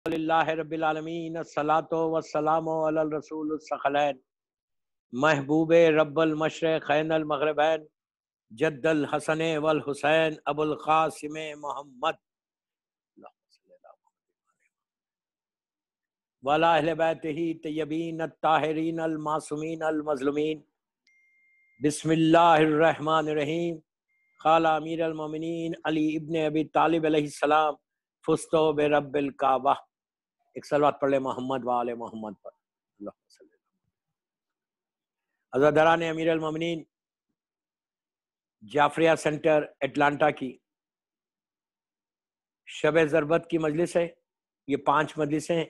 للہ رب العالمین الصلاۃ والسلام علی الرسول الثقلین محبوب رب المشرقین المغربین جد الحسن والحسین ابو القاسم محمد وعلی اہل بیتہ طیبین الطاہرین المعصومین المظلومین بسم اللہ الرحمن الرحیم۔ قال امیر المومنین علی ابن ابی طالب علیہ السلام فزتو برب الکعبہ۔ ایک صلوات پڑھ لے محمد وآل محمد پر۔ اللہم صلی اللہ علیہ وسلم۔ عزاداران امیر المومنین، جعفریہ سینٹر اٹلانٹا کی شب ضربت کی مجلس ہے۔ یہ 5 مجلسیں ہیں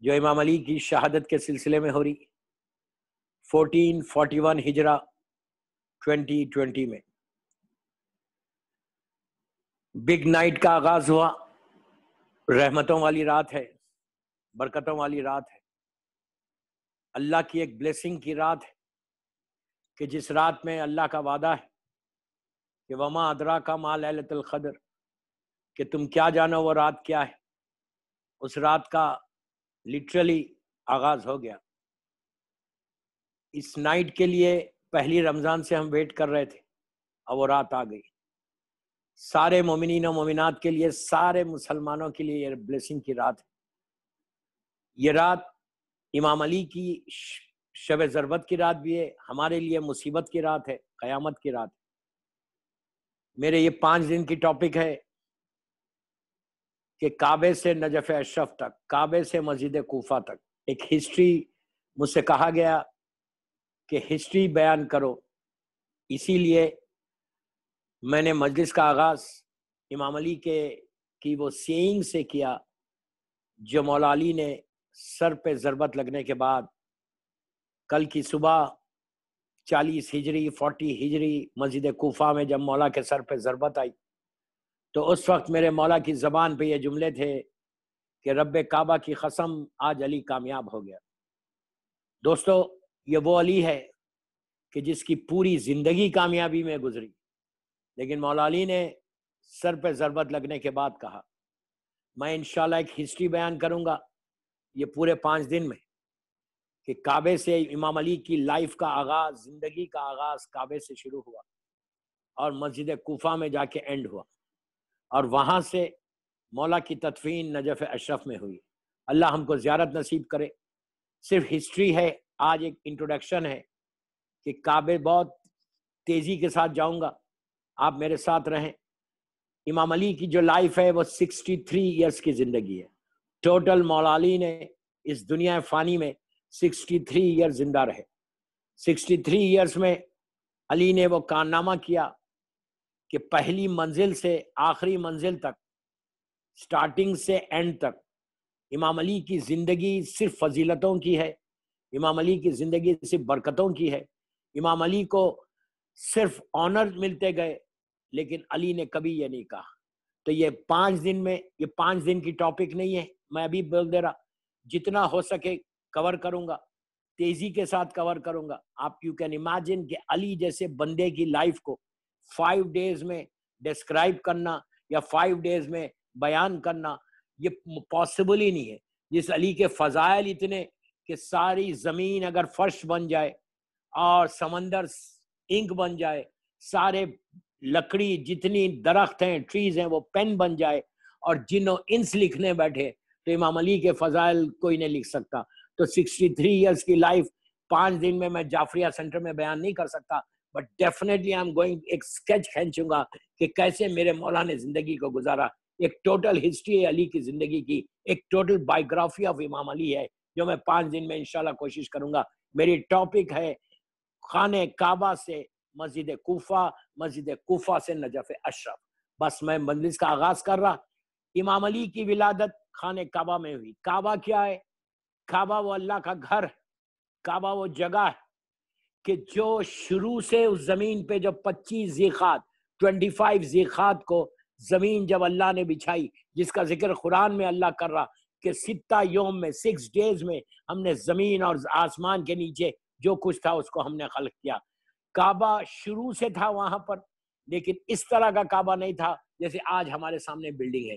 جو امام علی کی شہادت کے سلسلے میں ہو رہی، 1441 ہجرہ 2020 میں بگ نائٹ کا آغاز ہوا۔ رحمتوں والی رات ہے، برکتوں والی رات ہے، اللہ کی ایک بلیسنگ کی رات ہے کہ جس رات میں اللہ کا وعدہ ہے کہ وما ادراک ما لیلۃ القدر، کہ تم کیا جانو وہ رات کیا ہے۔ اس رات کا لٹرلی آغاز ہو گیا۔ اس نائٹ کے لیے پہلی رمضان سے ہم ویٹ کر رہے تھے اور وہ رات آ گئی۔ سارے مومنین و مومنات کے لیے، سارے مسلمانوں کے لیے یہ بلیسنگ کی رات ہے۔ یہ رات امام علی کی شب ضربت کی رات بھی ہے، ہمارے لیے مصیبت کی رات ہے، قیامت کی رات ہے۔ میرے یہ 5 دن کی ٹاپک ہے کہ کعبے سے نجف اشرف تک، کعبے سے مسجد کوفہ تک ایک ہسٹری مجھ سے کہا گیا کہ ہسٹری بیان کرو، اسی لیے میں نے مجلس کا آغاز امام علی کی وہ سیئنگ سے کیا جو مولا علی نے سر پہ ضربت لگنے کے بعد کل کی صبح 40 ہجری 40 ہجری مسجد کوفہ میں جب مولا کے سر پہ ضربت آئی تو اس وقت میرے مولا کی زبان پہ یہ جملے تھے کہ رب کعبہ کی قسم آج علی کامیاب ہو گیا۔ دوستو، یہ وہ علی ہے کہ جس کی پوری زندگی کامیابی میں گزری، لیکن مولا علی نے سر پہ ضربت لگنے کے بعد کہا میں انشاءاللہ ایک ہسٹری بیان کروں گا یہ پورے 5 دن میں کہ کعبے سے امام علی کی لائف کا آغاز، زندگی کا آغاز کعبے سے شروع ہوا اور مسجد کوفہ میں جا کے اینڈ ہوا، اور وہاں سے مولا کی تدفین نجف اشرف میں ہوئی۔ اللہ ہم کو زیارت نصیب کرے۔ صرف ہسٹری ہے، آج ایک انٹروڈکشن ہے کہ کعبے بہت تیزی کے ساتھ جاؤں گا، آپ میرے ساتھ رہیں۔ امام علی کی جو لائف ہے وہ 63 ایئرس کی زندگی ہے۔ ٹوٹل مولا علی نے اس دنیا فانی میں 63 ایئر زندہ رہے۔ 63 ایئرس میں علی نے وہ کارنامہ کیا کہ پہلی منزل سے آخری منزل تک، سٹارٹنگ سے اینڈ تک امام علی کی زندگی صرف فضیلتوں کی ہے، امام علی کی زندگی صرف برکتوں کی ہے۔ امام علی کو صرف آنر ملتے گئے، لیکن علی نے کبھی یہ نہیں کہا۔ تو یہ 5 دن میں، یہ 5 دن کی ٹاپک نہیں ہے، میں ابھی بول دے رہا، جتنا ہو سکے کور کروں گا، تیزی کے ساتھ کور کروں گا۔ آپ یو کین امیجن کہ علی جیسے بندے کی لائف کو 5 ڈیز میں ڈسکرائب کرنا یا 5 ڈیز میں بیان کرنا یہ پاسبل ہی نہیں ہے۔ جس علی کے فضائل اتنے کہ ساری زمین اگر فرش بن جائے اور سمندر انک بن جائے، سارے لکڑی جتنی درخت ہیں، ٹریز ہیں، وہ پین بن جائے، اور جنوں انس لکھنے بیٹھے تو امام علی کے فضائل کوئی نہیں لکھ سکتا۔ تو 63 ایئرس کی لائف 5 دن میں جعفریہ سینٹر میں بیان نہیں کر سکتا، but definitely I am going, ایک اسکیچ کھینچوں گا کہ کیسے میرے مولا نے زندگی کو گزارا۔ ایک ٹوٹل ہسٹری ہے علی کی زندگی کی، ایک ٹوٹل بائیوگرافی آف امام علی ہے جو میں 5 دن میں انشاءاللہ کوشش کروں گا۔ میری ٹاپک ہے خانہ کعبہ سے مسجد کوفہ، مسجد کوفہ سے نجف اشرف۔ بس میں مجلس کا آغاز کر رہا۔ امام علی کی ولادت خانہ کعبہ میں ہوئی۔ کعبہ کیا ہے؟ کعبہ وہ اللہ کا گھر ہے، کعبہ وہ جگہ ہے کہ جو شروع سے اس زمین پہ جو 25 ذیقات 25 ذیقات کو زمین جب اللہ نے بچھائی، جس کا ذکر قرآن میں اللہ کر رہا کہ 6 یوم میں 6 ڈیز میں ہم نے زمین اور آسمان کے نیچے جو کچھ تھا اس کو ہم نے خلق کیا۔ کعبہ شروع سے تھا وہاں پر، لیکن اس طرح کا کعبہ نہیں تھا جیسے آج ہمارے سامنے بلڈنگ ہے۔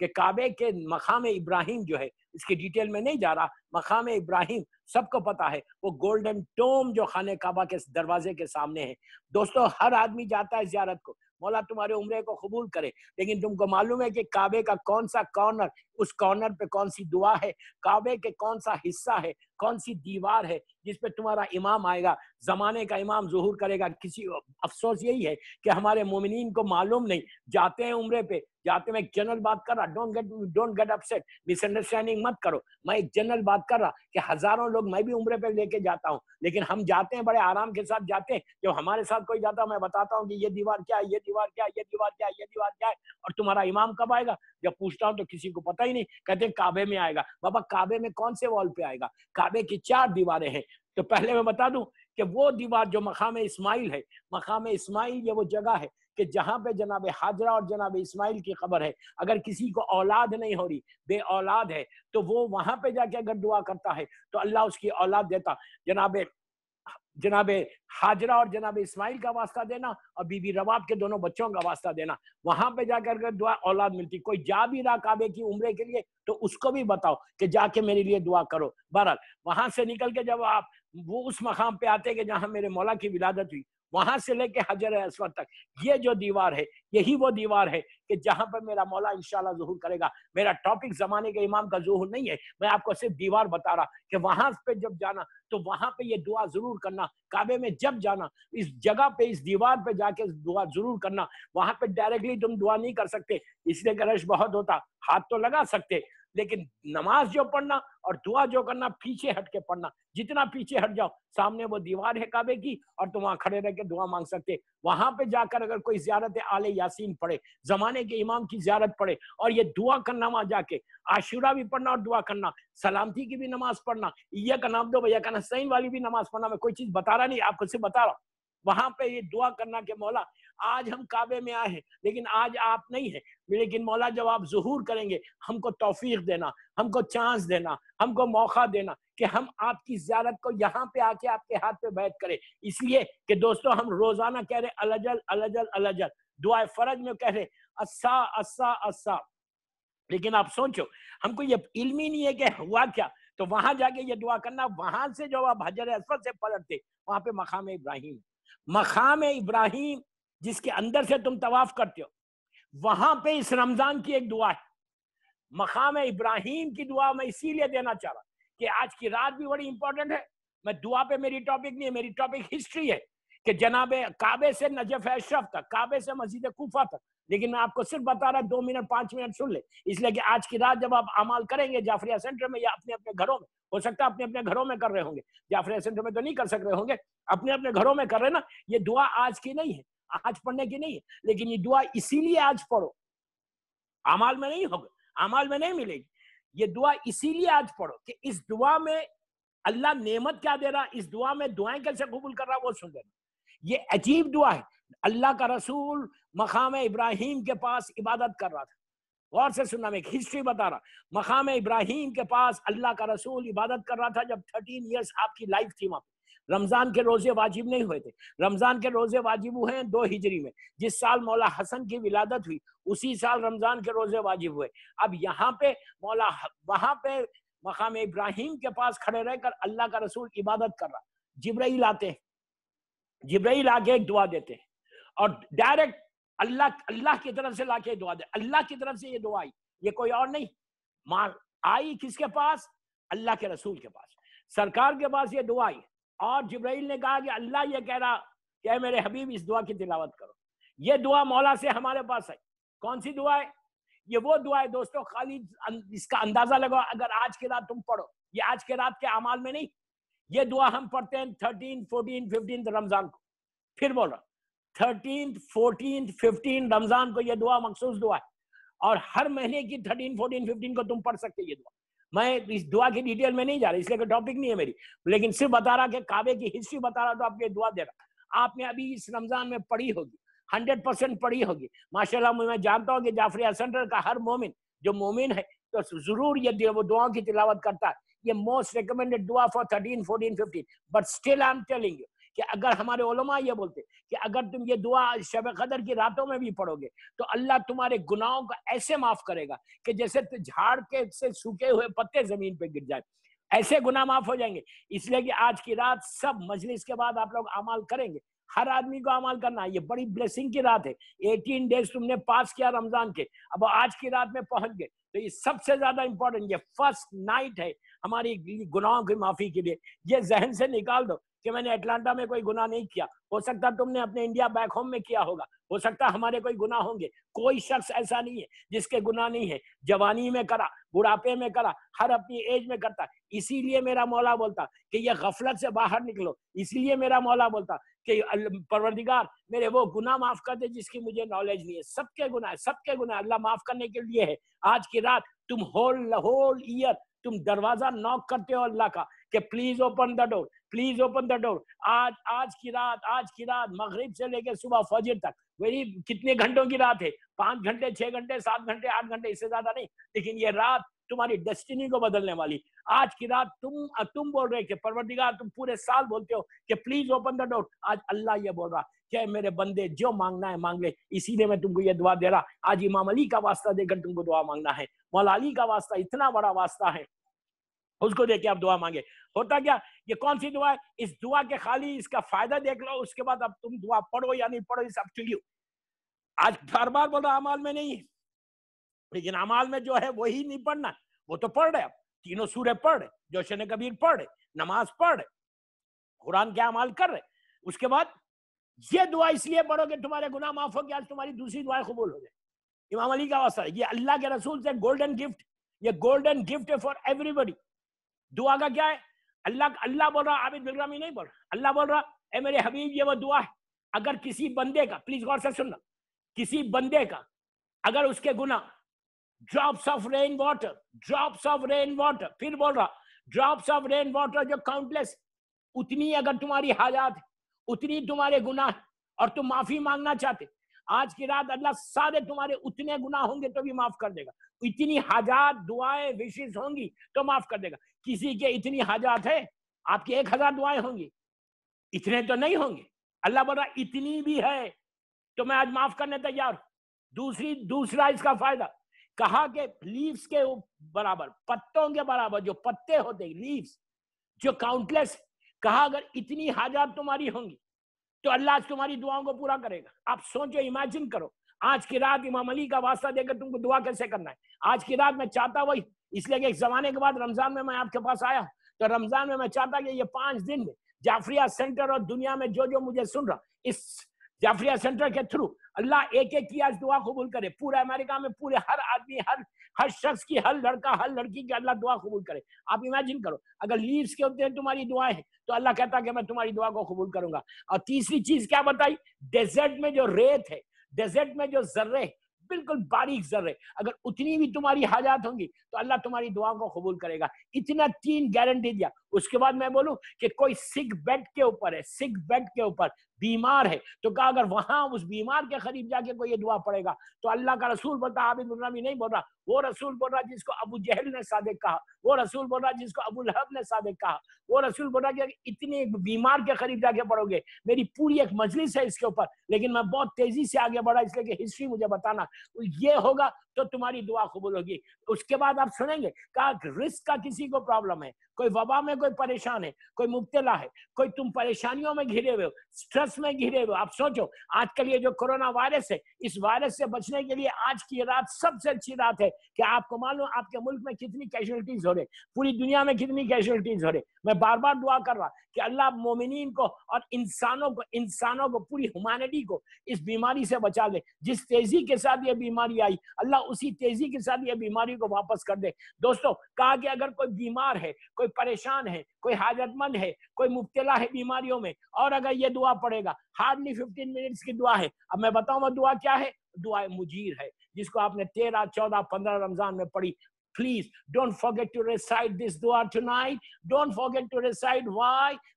کہ کعبے کے مقام ابراہیم جو ہے، اس کی ڈیٹیل میں نہیں جا رہا، مقام ابراہیم سب کو پتا ہے، وہ گولڈن ٹوم جو خانہ کعبہ کے دروازے کے سامنے ہے۔ دوستو ہر آدمی جاتا ہے زیارت کو، مولا تمہارے عمرے کو قبول کرے، لیکن تم کو معلوم ہے کہ کعبے کا کون سا کارنر، اس کارنر پہ کون سی دعا ہے، کعبے کے کون سا حصہ ہے، کون سی دیوار ہے جس پہ تمہارا امام آئے گا، زمانے کا امام ظہور کرے گا۔ کسی افسوس یہی ہے کہ ہمارے مومنین کو معلوم نہیں، جاتے ہیں عمرے پہ، جاتے میں ایک جنرل بات کر رہا، don't get upset, misunderstanding مت کرو، میں ایک جنرل بات کر رہا کہ ہزاروں لوگ میں بھی عمرے پہ لے کے جاتا ہوں، لیکن ہم جاتے ہیں بڑے آرام کے ساتھ جاتے ہیں۔ جب ہمارے ساتھ کوئی جاتا میں بتاتا ہوں کہ یہ دیوار کیا ہے، یہ دیوار کیا ہے، یہ دیوار کیا ہے، یہ دیوار کیا ہے، اور تمہارا امام کب آئے گا؟ جب پوچھتا ہوں تو کسی کو پتہ ہی نہیں، کہتے ہیں کعبے میں آئے گا۔ بابا کعبے میں کون سے وال پہ آئے گا؟ کعبے کی 4 دیواریں ہیں۔ تو پہلے میں بتا دوں کہ وہ دیوار جو مقام اسماعیل ہے، مقام اسماعیل یہ وہ جگہ ہے کہ جہاں پہ جناب حاجرہ اور جناب اسماعیل کی قبر ہے۔ اگر کسی کو اولاد نہیں ہو رہی، بے اولاد ہے، تو وہ وہاں پہ جا کے اگر دعا کرتا ہے تو اللہ اس کی اولاد دیتا۔ جناب حاجرہ اور جناب اسماعیل کا واسطہ دینا اور بی بی رواب کے دونوں بچوں کا واسطہ دینا، وہاں پہ جا کر دعا اولاد ملتی۔ کوئی جا بھی رہا کعبے کی عمرے کے لیے تو اس کو بھی بتاؤ کہ جا کے میرے لیے دعا کرو۔ بہرحال وہاں سے نکل کے جب آپ وہ اس مقام پہ آتے کہ جہاں میرے مولا کی ولادت ہوئی، وہاں سے لے کے حجر اسود تک یہ جو دیوار ہے، یہی وہ دیوار ہے کہ جہاں پر میرا مولا انشاءاللہ ظہور کرے گا۔ میرا ٹاپک زمانے کے امام کا ظہور نہیں ہے، میں آپ کو صرف دیوار بتا رہا کہ وہاں پہ جب جانا تو وہاں پہ یہ دعا ضرور کرنا۔ کعبے میں جب جانا اس جگہ پہ، اس دیوار پہ جا کے دعا ضرور کرنا۔ وہاں پہ ڈائریکٹلی تم دعا نہیں کر سکتے، اس لیے کہ رش بہت ہوتا، ہاتھ تو لگا سکتے، لیکن نماز جو پڑھنا اور دعا جو کرنا پیچھے ہٹ کے پڑھنا۔ جتنا پیچھے ہٹ جاؤ، سامنے وہ دیوار ہے کعبے کی اور تم وہاں کھڑے رہ کے دعا مانگ سکتے۔ وہاں پہ جا کر اگر کوئی زیارت آل یاسین پڑھے، زمانے کے امام کی زیارت پڑھے اور یہ دعا کرنا وہاں جا کے، عاشورہ بھی پڑھنا اور دعا کرنا، سلامتی کی بھی نماز پڑھنا، ایاک نعبد و ایاک نستعین والی بھی نماز پڑھنا۔ میں کوئی چیز بتا رہا نہیں، آپ کو صرف بتا رہا ہوں وہاں پہ یہ دعا کرنا کہ مولا آج ہم کعبے میں آئے ہیں لیکن آج آپ نہیں ہیں، لیکن مولا جب آپ ظہور کریں گے ہم کو توفیق دینا، ہم کو چانس دینا، ہم کو موقع دینا کہ ہم آپ کی زیارت کو یہاں پہ آ کے آپ کے ہاتھ پہ بیٹھ کریں۔ اس لیے کہ دوستو ہم روزانہ کہہ رہے الجل الجل الجل، دعائے فرج میں کہہ رہے اسا اسا اسا، لیکن آپ سوچو ہم کو یہ علم ہی نہیں ہے کہ ہوا کیا۔ تو وہاں جا کے یہ دعا کرنا، وہاں سے جو آپ حجر اسود سے پلٹتے وہاں پہ مقام ابراہیم، مقام ابراہیم جس کے اندر سے تم طواف کرتے ہو، وہاں پہ اس رمضان کی ایک دعا ہے، مقام ابراہیم کی دعا میں اسی لیے دینا چاہ رہا کہ آج کی رات بھی بڑی امپورٹنٹ ہے۔ میں دعا پہ میری ٹاپک نہیں ہے، میری ٹاپک ہسٹری ہے کہ جناب کعبے سے نجف اشرف تک، کعبے سے مسجد کوفہ تک، لیکن میں آپ کو صرف بتا رہا 2 منٹ 5 منٹ سن لے، اس لیے کہ آج کی رات جب آپ اعمال کریں گے جعفریہ سینٹر میں یا اپنے اپنے گھروں میں، ہو سکتا ہے اپنے اپنے گھروں میں کر رہے ہوں گے، جعفریہ سینٹر میں تو نہیں کر سک رہے ہوں گے، اپنے اپنے گھروں میں کر رہے نا۔ یہ دعا آج کی نہیں ہے، آج پڑھنے کی نہیں ہے، لیکن یہ دعا اسی لیے آج پڑھو، اعمال میں نہیں ہوگا، اعمال میں نہیں ملے گی۔ یہ دعا اسی لیے آج پڑھو کہ اس دعا میں اللہ نعمت کیا دے رہا، اس دعا میں دعائیں کیسے قبول کر رہا وہ سن لینا۔ یہ عجیب دعا ہے۔ اللہ کا رسول مقام ابراہیم کے پاس عبادت کر رہا تھا، غور سے سننا، میں ایک ہسٹری بتا رہا۔ مقام ابراہیم کے پاس اللہ کا رسول عبادت کر رہا تھا جب 13 ایئرس آپ کی لائف تھی وہاں پہ۔ رمضان کے روزے واجب نہیں ہوئے تھے، رمضان کے روزے واجب ہوئے ہیں 2 ہجری میں، جس سال مولا حسن کی ولادت ہوئی اسی سال رمضان کے روزے واجب ہوئے۔ اب یہاں پہ مولا وہاں پہ مقام ابراہیم کے پاس کھڑے رہ کر اللہ کا رسول عبادت کر رہا، جبرائیل آتے ہیں، جبرائیل آ کے ایک دعا دیتے ہیں اور ڈائریکٹ اللہ کی طرف سے لا کے دعا دے، اللہ کی طرف سے یہ دعا آئی، یہ کوئی اور نہیں آئی، کس کے پاس؟ اللہ کے رسول کے پاس، سرکار کے پاس یہ دعا آئی، اور جبرائیل نے کہا کہ اللہ یہ کہہ رہا کہ اے میرے حبیب اس دعا کی تلاوت کرو۔ یہ دعا مولا سے ہمارے پاس ہے۔ کون سی دعا ہے؟ یہ وہ دعا ہے دوستو، خالی اس کا اندازہ لگاؤ، اگر آج کی رات تم پڑھو، یہ آج کے رات کے اعمال میں نہیں، یہ دعا ہم پڑھتے ہیں 13 14 15 رمضان کو، پھر بول رہا 13 14 15 رمضان کو یہ دعا مخصوص دعا ہے، اور ہر مہینے کی 13 14 15 کو تم پڑھ سکتے یہ دعا۔ میں اس دعا کی ڈیٹیل میں نہیں جا رہا، اس لیے کہ ٹاپک نہیں ہے میری، لیکن صرف بتا رہا کہ کعبے کی ہسٹری بتا رہا تو آپ کو دعا دے رہا۔ آپ نے ابھی اس رمضان میں پڑھی ہوگی، 100% پڑھی ہوگی ماشاءاللہ۔ میں جانتا ہوں کہ جعفریہ سینٹر کا ہر مومن جو مومن ہے تو ضرور یہ وہ دعاؤں کی تلاوت کرتا ہے۔ یہ موسٹ ریکمینڈڈ دعا for 13 14 15، but still I am telling you کہ اگر ہمارے علماء یہ بولتے کہ اگر تم یہ دعا شب قدر کی راتوں میں بھی پڑھو گے تو اللہ تمہارے گناہوں کو ایسے معاف کرے گا کہ جیسے جھاڑ کے سے سوکھے ہوئے پتے زمین پہ گر جائے، ایسے گناہ معاف ہو جائیں گے۔ اس لیے کہ آج کی رات سب مجلس کے بعد آپ لوگ اعمال کریں گے، ہر آدمی کو اعمال کرنا ہے، یہ بڑی بلیسنگ کی رات ہے۔ 18 ڈیز تم نے پاس کیا رمضان کے، اب آج کی رات میں پہنچ گئے، تو یہ سب سے زیادہ امپورٹنٹ، یہ فرسٹ نائٹ ہے ہماری گناہوں کی معافی کے لیے۔ یہ ذہن سے نکال دو کہ میں نے اٹلانٹا میں کوئی گناہ نہیں کیا، ہو سکتا تم نے اپنے انڈیا بیک ہوم میں کیا ہوگا، ہو سکتا ہمارے کوئی گناہ ہوں گے، کوئی شخص ایسا نہیں ہے جس کے گناہ نہیں ہے، جوانی میں کرا، بڑھاپے میں کرا، ہر اپنی ایج میں کرتا۔ اسی لیے میرا مولا بولتا کہ یہ غفلت سے باہر نکلو، اس لیے میرا مولا بولتا کہ پروردگار میرے وہ گناہ معاف کر دے جس کی مجھے نالج نہیں ہے۔ سب کے گناہ، سب کے گناہ اللہ معاف کرنے کے لیے ہے۔ آج کی رات تم ہول ایئر تم دروازہ نوک کرتے ہو اللہ کا کہ please open the door, please open the door. آج کی رات مغرب سے لے کے صبح فجر تک، وہی کتنے گھنٹوں کی رات ہے، 5 گھنٹے 6 گھنٹے 7 گھنٹے 8 گھنٹے، اس سے زیادہ نہیں، لیکن یہ رات تمہاری ڈیسٹینی کو بدلنے والی۔ آج کی رات تم بول رہے کہ پروردگار، تم پورے سال بولتے ہو کہ پلیز اوپن دا ڈور، آج اللہ یہ بول رہا کہ میرے بندے جو مانگنا ہے مانگ لے۔ اسی لیے میں تم کو یہ دعا دے رہا، آج امام علی کا واسطہ دے کر تم کو دعا مانگنا ہے، مولا علی کا واسطہ اتنا بڑا واسطہ ہے، اس کو دے کے آپ دعا مانگے۔ ہوتا کیا، یہ کون سی دعا ہے؟ اس دعا کے خالی اس کا فائدہ دیکھ لو، اس کے بعد اب تم دعا پڑھو یا نہیں پڑھو، اس اپ ٹو یو۔ آج بار بار بول رہا اعمال میں نہیں ہے، لیکن اعمال میں جو ہے وہی نہیں پڑھنا، وہ تو پڑھ رہے، اب تینوں سورے پڑھ رہے، جوشن کبیر پڑھ رہے، نماز پڑھ رہے، قرآن کے اعمال کر رہے۔ اس کے بعد یہ دعا اس لیے پڑھو کہ تمہارے گناہ معاف ہو کہ آج تمہاری دوسری دعائیں قبول ہو جائے۔ امام علی کا واسطہ، یہ اللہ کے رسول سے گولڈن گفٹ، یہ گولڈن گفٹ ہے فار ایوری بڈی۔ دعا کا کیا ہے؟ اللہ بول رہا، عابد بلرامی نہیں بول رہا، اللہ بول رہا اے میرے حبیب یہ وہ دعا ہے، اگر کسی بندے کا، پلیز غور سے سننا، کسی بندے کا اگر اس کے گناہ drops of rain water, drops of rain water, پھر بول رہا ڈراپس آف رین واٹر جو کاؤنٹلیس، اتنی اگر تمہاری حاجات اتنی تمہارے گناہ اور تم معافی مانگنا چاہتے، آج کی رات اللہ سارے تمہارے اتنے گناہ ہوں گے تو بھی معاف کر دے گا، اتنی حاجات دعائیں وشز ہوں گی تو معاف کر دے گا۔ کسی کے اتنی حاجات ہے، آپ کی 1000 دعائیں ہوں گی، اتنے تو نہیں ہوں گے، اللہ بول رہا اتنی بھی ہے تو میں آج معاف کرنے تیار ہوں۔ دوسرا اس کا فائدہ کہا کہ لیوز کے برابر، پتوں کے برابر، جو پتے ہوتے لیوز جو کاؤنٹلیس، کہا اگر اتنی حاجات تمہاری ہوں گی تو اللہ آج تمہاری دعاؤں کو پورا کرے گا۔ آپ سوچو، امیجن کرو، آج کی رات امام علی کا واسطہ دے کر تم کو دعا کیسے کرنا ہے۔ آج کی رات میں چاہتا وہی، اس لیے کہ ایک زمانے کے بعد رمضان میں آپ کے پاس آیا تو رمضان میں چاہتا کہ یہ 5 دن میں جعفریہ سینٹر اور دنیا میں جو مجھے سن رہا، اس جعفریہ سینٹر کے تھرو اللہ ایک ایک کی آج دعا قبول کرے، پورے امریکہ میں پورے ہر آدمی، ہر شخص کی، ہر لڑکا ہر لڑکی کی اللہ دعا قبول کرے۔ آپ امیجن کرو اگر لیوز کے ہوتے ہیں تمہاری دعائیں ہیں تو اللہ کہتا کہ میں تمہاری دعا کو قبول کروں گا۔ اور تیسری چیز کیا بتائی؟ ڈیزرٹ میں جو ریت ہے، ڈیزرٹ میں جو ذرے، بالکل باریک ذرے، اگر اتنی بھی تمہاری حاجات ہوں گی تو اللہ تمہاری دعا کو قبول کرے گا۔ اتنا 3 گارنٹی دیا۔ اس کے بعد میں بولوں کہ کوئی سک بیڈ کے اوپر ہے، سک بیڈ کے اوپر بیمار ہے، تو کہا اگر وہاں اس بیمار کے قریب جا کے کوئی یہ دعا پڑے گا تو اللہ کا رسول بولتا، عابد بلرامی نہیں بول رہا، وہ رسول بول رہا جس کو ابو جہل نے صادق کہا، وہ رسول بول رہا جس کو ابو لہب نے صادق کہا، وہ رسول بول رہا کہ اتنے بیمار کے قریب جا کے پڑھو گے۔ میری پوری ایک مجلس ہے اس کے اوپر، لیکن میں بہت تیزی سے آگے بڑھا اس لیے کہ ہسٹری مجھے بتانا، یہ ہوگا تو تمہاری دعا قبول ہوگی۔ اس کے بعد آپ سنیں گے کہا رزق کا کسی کو پرابلم ہے، کوئی وبا میں کوئی پریشان ہے، کوئی مبتلا ہے، کوئی تم پریشانیوں میں گھرے ہوئے ہو، سٹریس میں گھرے ہوئے ہو۔ آپ سوچو آج کل یہ جو کورونا وائرس ہے، اس وائرس سے بچنے کے لیے آج کی رات سب سے اچھی رات ہے کہ آپ کو معلوم آپ کے ملک میں کتنی کیجوالٹیز ہو رہے، پوری دنیا میں کتنی کیجوالٹیز ہو رہے۔ میں بار بار دعا کر رہا کہ اللہ مومنین کو اور انسانوں کو پوری ہیومینٹی کو اس بیماری سے بچا لے۔ جس تیزی کے ساتھ یہ بیماری آئی، اللہ اسی تیزی کے ساتھ یہ بیماری کو واپس کر دے۔ دوستو کہا کہ اگر کوئی بیمار ہے، کوئی پریشان ہے، کوئی حاجت مند ہے، کوئی مبتلا ہے بیماریوں میں، اور اگر یہ دعا پڑھے گا، ہارڈلی 15 منٹس کی دعا ہے۔ اب میں بتاؤں وہ دعا کیا ہے؟ دعا مجیر ہے، جس کو آپ نے 13 14 15 رمضان میں پڑھی۔ Please don't forget to recite this dua tonight. Don't forget to recite.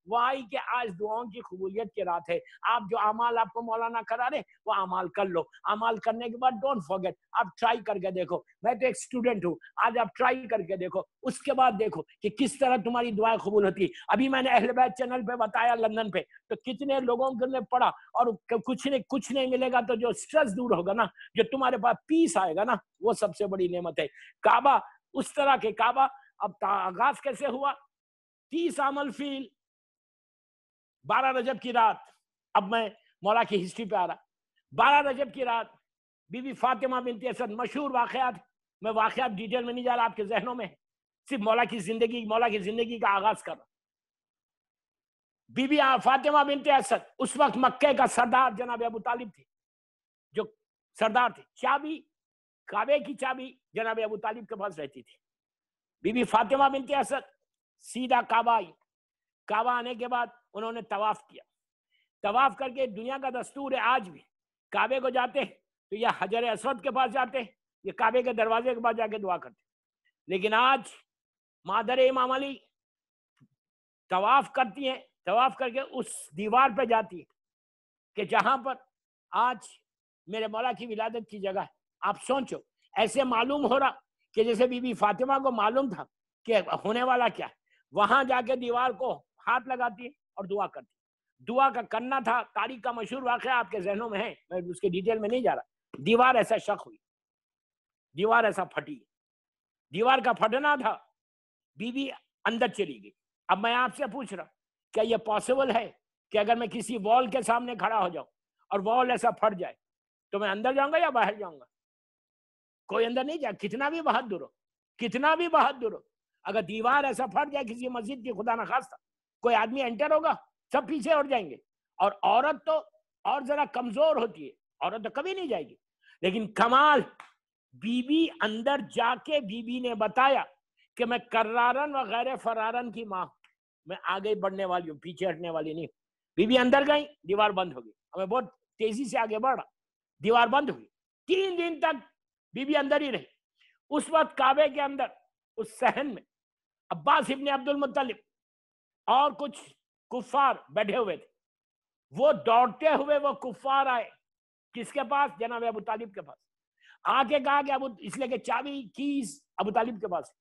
Why کہ آج دعاؤں کی قبولیت کی رات ہے. آپ جو اعمال آپ کو مولانا کرا رہے وہ اعمال کر لو. اعمال کرنے کے بعد ڈونٹ فارگیٹ, آپ ٹرائی کر کے دیکھو. میں تو ایک اسٹوڈنٹ ہوں, آج آپ ٹرائی کر کے دیکھو, اس کے بعد دیکھو کہ کس طرح تمہاری دعائیں قبول ہوتی ہے. ابھی میں نے اہل بیت چینل پہ بتایا لندن پہ, تو کتنے لوگوں نے پڑھا, اور کچھ نہیں ملے گا, تو جو سٹریس دور ہوگا نا, جو تمہارے پاس پیس آئے گا نا, وہ سب سے بڑی نعمت ہے. کعبہ اس طرح کے کعبہ. اب آغاز کیسے ہوا؟ 30 عام الفیل 12 رجب کی رات. اب میں مولا کی ہسٹری پہ آ رہا. 12 رجب کی رات بی بی فاطمہ بنت اسد, مشہور واقعات, میں واقعات ڈیٹیل میں نہیں جا رہا, آپ کے ذہنوں میں صرف مولا کی زندگی کا آغاز کر رہا. بی بی فاطمہ بنت اسد اس وقت مکے کا سردار جناب ابو طالب تھے, جو سردار تھے. چابی, کعبے کی چابی جناب ابو طالب کے پاس رہتی تھی. بی بی فاطمہ بنت اسد سیدھا کعبہ آئی. کعبہ آنے کے بعد انہوں نے طواف کیا. طواف کر کے دنیا کا دستور ہے, آج بھی کعبے کو جاتے تو یا حجر اسود کے پاس جاتے یا کعبے کے دروازے کے پاس جا کے دعا کرتے. لیکن آج مادر امام علی طواف کرتی ہیں, طواف کر کے اس دیوار پہ جاتی ہے کہ جہاں پر آج میرے مولا کی ولادت کی جگہ ہے. آپ سوچو, ایسے معلوم ہو رہا کہ جیسے بی بی فاطمہ کو معلوم تھا کہ ہونے والا کیا ہے. وہاں جا کے دیوار کو ہاتھ لگاتی ہے اور دعا کرتی. دعا کا کرنا تھا. تاریخ کا مشہور واقعہ آپ کے ذہنوں میں ہے, میں اس کے ڈیٹیل میں نہیں جا رہا. دیوار ایسا شق ہوئی, دیوار ایسا پھٹی. دیوار کا پھٹنا تھا, بی بی اندر چلی گئی. اب میں آپ سے پوچھ رہا, کیا یہ پاسبل ہے کہ اگر میں کسی وال کے سامنے کھڑا ہو جاؤں اور وال ایسا پھٹ جائے تو میں اندر جاؤں گا یا باہر جاؤں گا؟ کوئی اندر نہیں جائے, کتنا بھی بہادر ہو, کتنا بھی بہادر ہو. اگر دیوار ایسا پھٹ جائے کسی مسجد کی, خدا نخواستہ, کوئی آدمی انٹر ہوگا, سب پیچھے ہٹ جائیں گے. اور عورت تو اور ذرا کمزور ہوتی ہے, عورت تو کبھی نہیں جائے گی. لیکن کمال, بی بی اندر جا کے بی بی نے بتایا کہ میں کرارن و غیر فرارن کی ماں, میں آگے بڑھنے والی ہوں, پیچھے ہٹنے والی نہیں. بی بی اندر گئی, دیوار بند ہو گئی. ہمیں بہت تیزی سے آگے بڑھا, دیوار بند ہو گئی. 3 دن تک بی بی اندر ہی رہی. اس وقت کعبے کے اندر اس صحن میں عباس ابن عبد المطلب اور کچھ کفار بیٹھے ہوئے تھے. وہ دوڑتے ہوئے وہ کفار آئے کس کے پاس؟ جناب ابو طالب کے پاس. آگے کہا کہ اس لیے کہ چابی کیز ابو طالب کے پاس.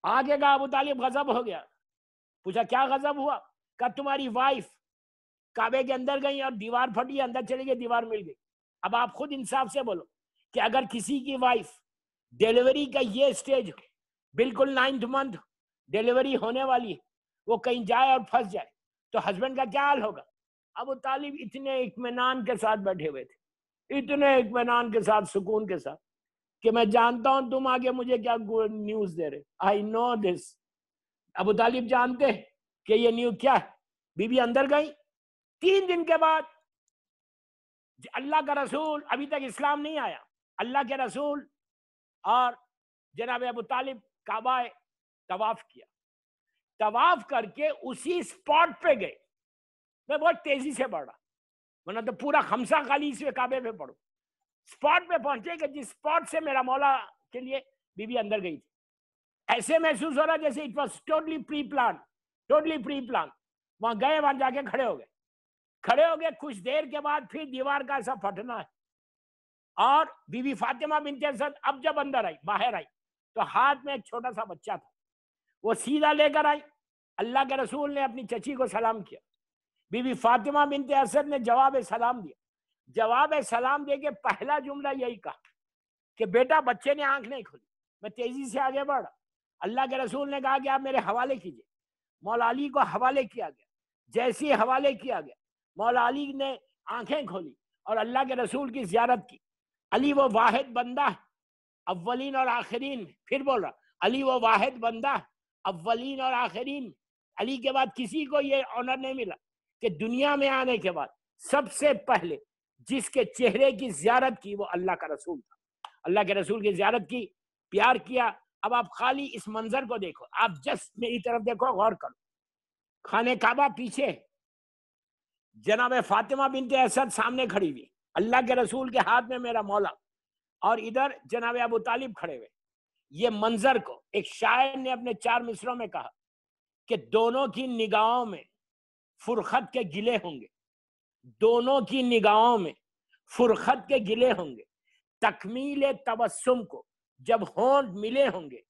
آگے کہا ابو طالب غضب ہو گیا. پوچھا کیا غضب ہوا؟ کہا تمہاری وائف کعبے کے اندر گئی اور دیوار پھٹی, اندر چلی گئی, دیوار مل گئی. اب آپ خود انصاف سے بولو کہ اگر کسی کی وائف ڈیلیوری کا یہ سٹیج ہو, بالکل 9th month ڈیلیوری ہونے والی ہے, وہ کہیں جائے اور پھنس جائے تو ہسبینڈ کا کیا حال ہوگا؟ ابو طالب اتنے اطمینان کے ساتھ بیٹھے ہوئے تھے, اتنے اطمینان کے ساتھ, سکون کے ساتھ, کہ میں جانتا ہوں تم آگے مجھے کیا نیوز دے رہے. آئی نو دس. ابو طالب جانتے ہیں کہ یہ نیوز کیا ہے. بی بی اندر گئی. 3 دن کے بعد اللہ کا رسول, ابھی تک اسلام نہیں آیا, اللہ کے رسول اور جناب ابو طالب کعبہ طواف کیا. طواف کر کے اسی سپاٹ پہ گئے. میں بہت تیزی سے بڑھ رہا, ورنہ تو پورا خمسہ خالی اس کعبے پہ پڑھو. سپاٹ پہ پہنچے کہ جس سپاٹ سے میرا مولا کے لیے بی بی اندر گئی تھی. ایسے محسوس ہو رہا جیسے it was totally pre plan, totally pre plan. وہاں گئے, وہاں جا کے کھڑے ہو گئے. کچھ دیر کے بعد پھر دیوار کا ایسا پھٹنا ہے. اور بی بی فاطمہ بنت اسد اب جب اندر آئی, باہر آئی, تو ہاتھ میں ایک چھوٹا سا بچہ تھا, وہ سیدھا لے کر آئی. اللہ کے رسول نے اپنی چچی کو سلام کیا. بی بی فاطمہ بنت اسد نے جواب سلام دیا. جواب سلام دے کے پہلا جملہ یہی کہا کہ بیٹا, بچے نے آنکھ نہیں کھولی. میں تیزی سے آگے بڑھا. اللہ کے رسول نے کہا کہ آپ میرے حوالے کیجئے. مولا علی کو حوالے کیا گیا. جیسے حوالے کیا گیا, مولا علی نے آنکھیں کھولی اور اللہ کے رسول کی زیارت کی. علی وہ واحد بندہ ہے اولین اور آخرین. پھر بول رہا, علی وہ واحد بندہ ہے اولین اور آخرین. علی کے بعد کسی کو یہ آنر نہیں ملا کہ دنیا میں آنے کے بعد سب سے پہلے جس کے چہرے کی زیارت کی وہ اللہ کا رسول تھا. اللہ کے رسول کی زیارت کی, پیار کیا. اب آپ خالی اس منظر کو دیکھو, آپ جسٹ میری طرف دیکھو, غور کرو. خانہ کعبہ پیچھے, جناب فاطمہ بنت اسد سامنے کھڑی ہوئی, اللہ کے رسول کے ہاتھ میں میرا مولا, اور ادھر جناب ابو طالب کھڑے ہوئے. یہ منظر کو ایک شاعر نے اپنے 4 مصروں میں کہا کہ دونوں کی نگاہوں میں فرخت کے گلے ہوں گے، دونوں کی نگاہوں میں فرخت کے گلے ہوں گے، تکمیل تبسم کو جب ہونٹ ملے ہوں گے،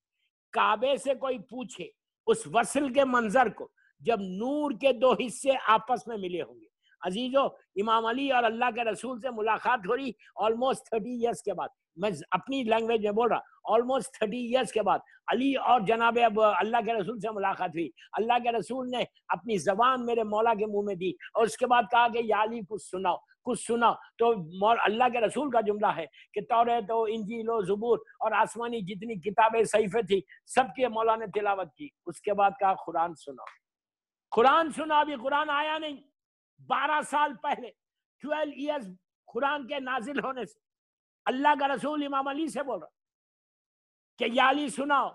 کعبے سے کوئی پوچھے اس وصل کے منظر کو جب نور کے 2 حصے آپس میں ملے ہوں گے۔ عزیزو، امام علی اور اللہ کے رسول سے ملاقات ہو رہی آلموسٹ 30 ایئرس کے بعد، میں اپنی لینگویج میں بول رہا، آلموسٹ 30 ایئرس کے بعد علی اور جناب اب اللہ کے رسول سے ملاقات ہوئی۔ اللہ کے رسول نے اپنی زبان میرے مولا کے منہ میں دی اور اس کے بعد کہا کہ یا علی کچھ سناؤ، کچھ سنا۔ تو اللہ کے رسول کا جملہ ہے کہ توریت و انجیل و زبور اور آسمانی جتنی کتابیں صحیفے تھی سب کے مولا نے تلاوت کی۔ اس کے بعد کہا قرآن سناؤ، قرآن سنا۔ ابھی قرآن آیا نہیں، 12 سال پہلے 12 ایئرز قرآن کے نازل ہونے سے اللہ کا رسول امام علی سے بول رہا کہ یا علی سناؤ۔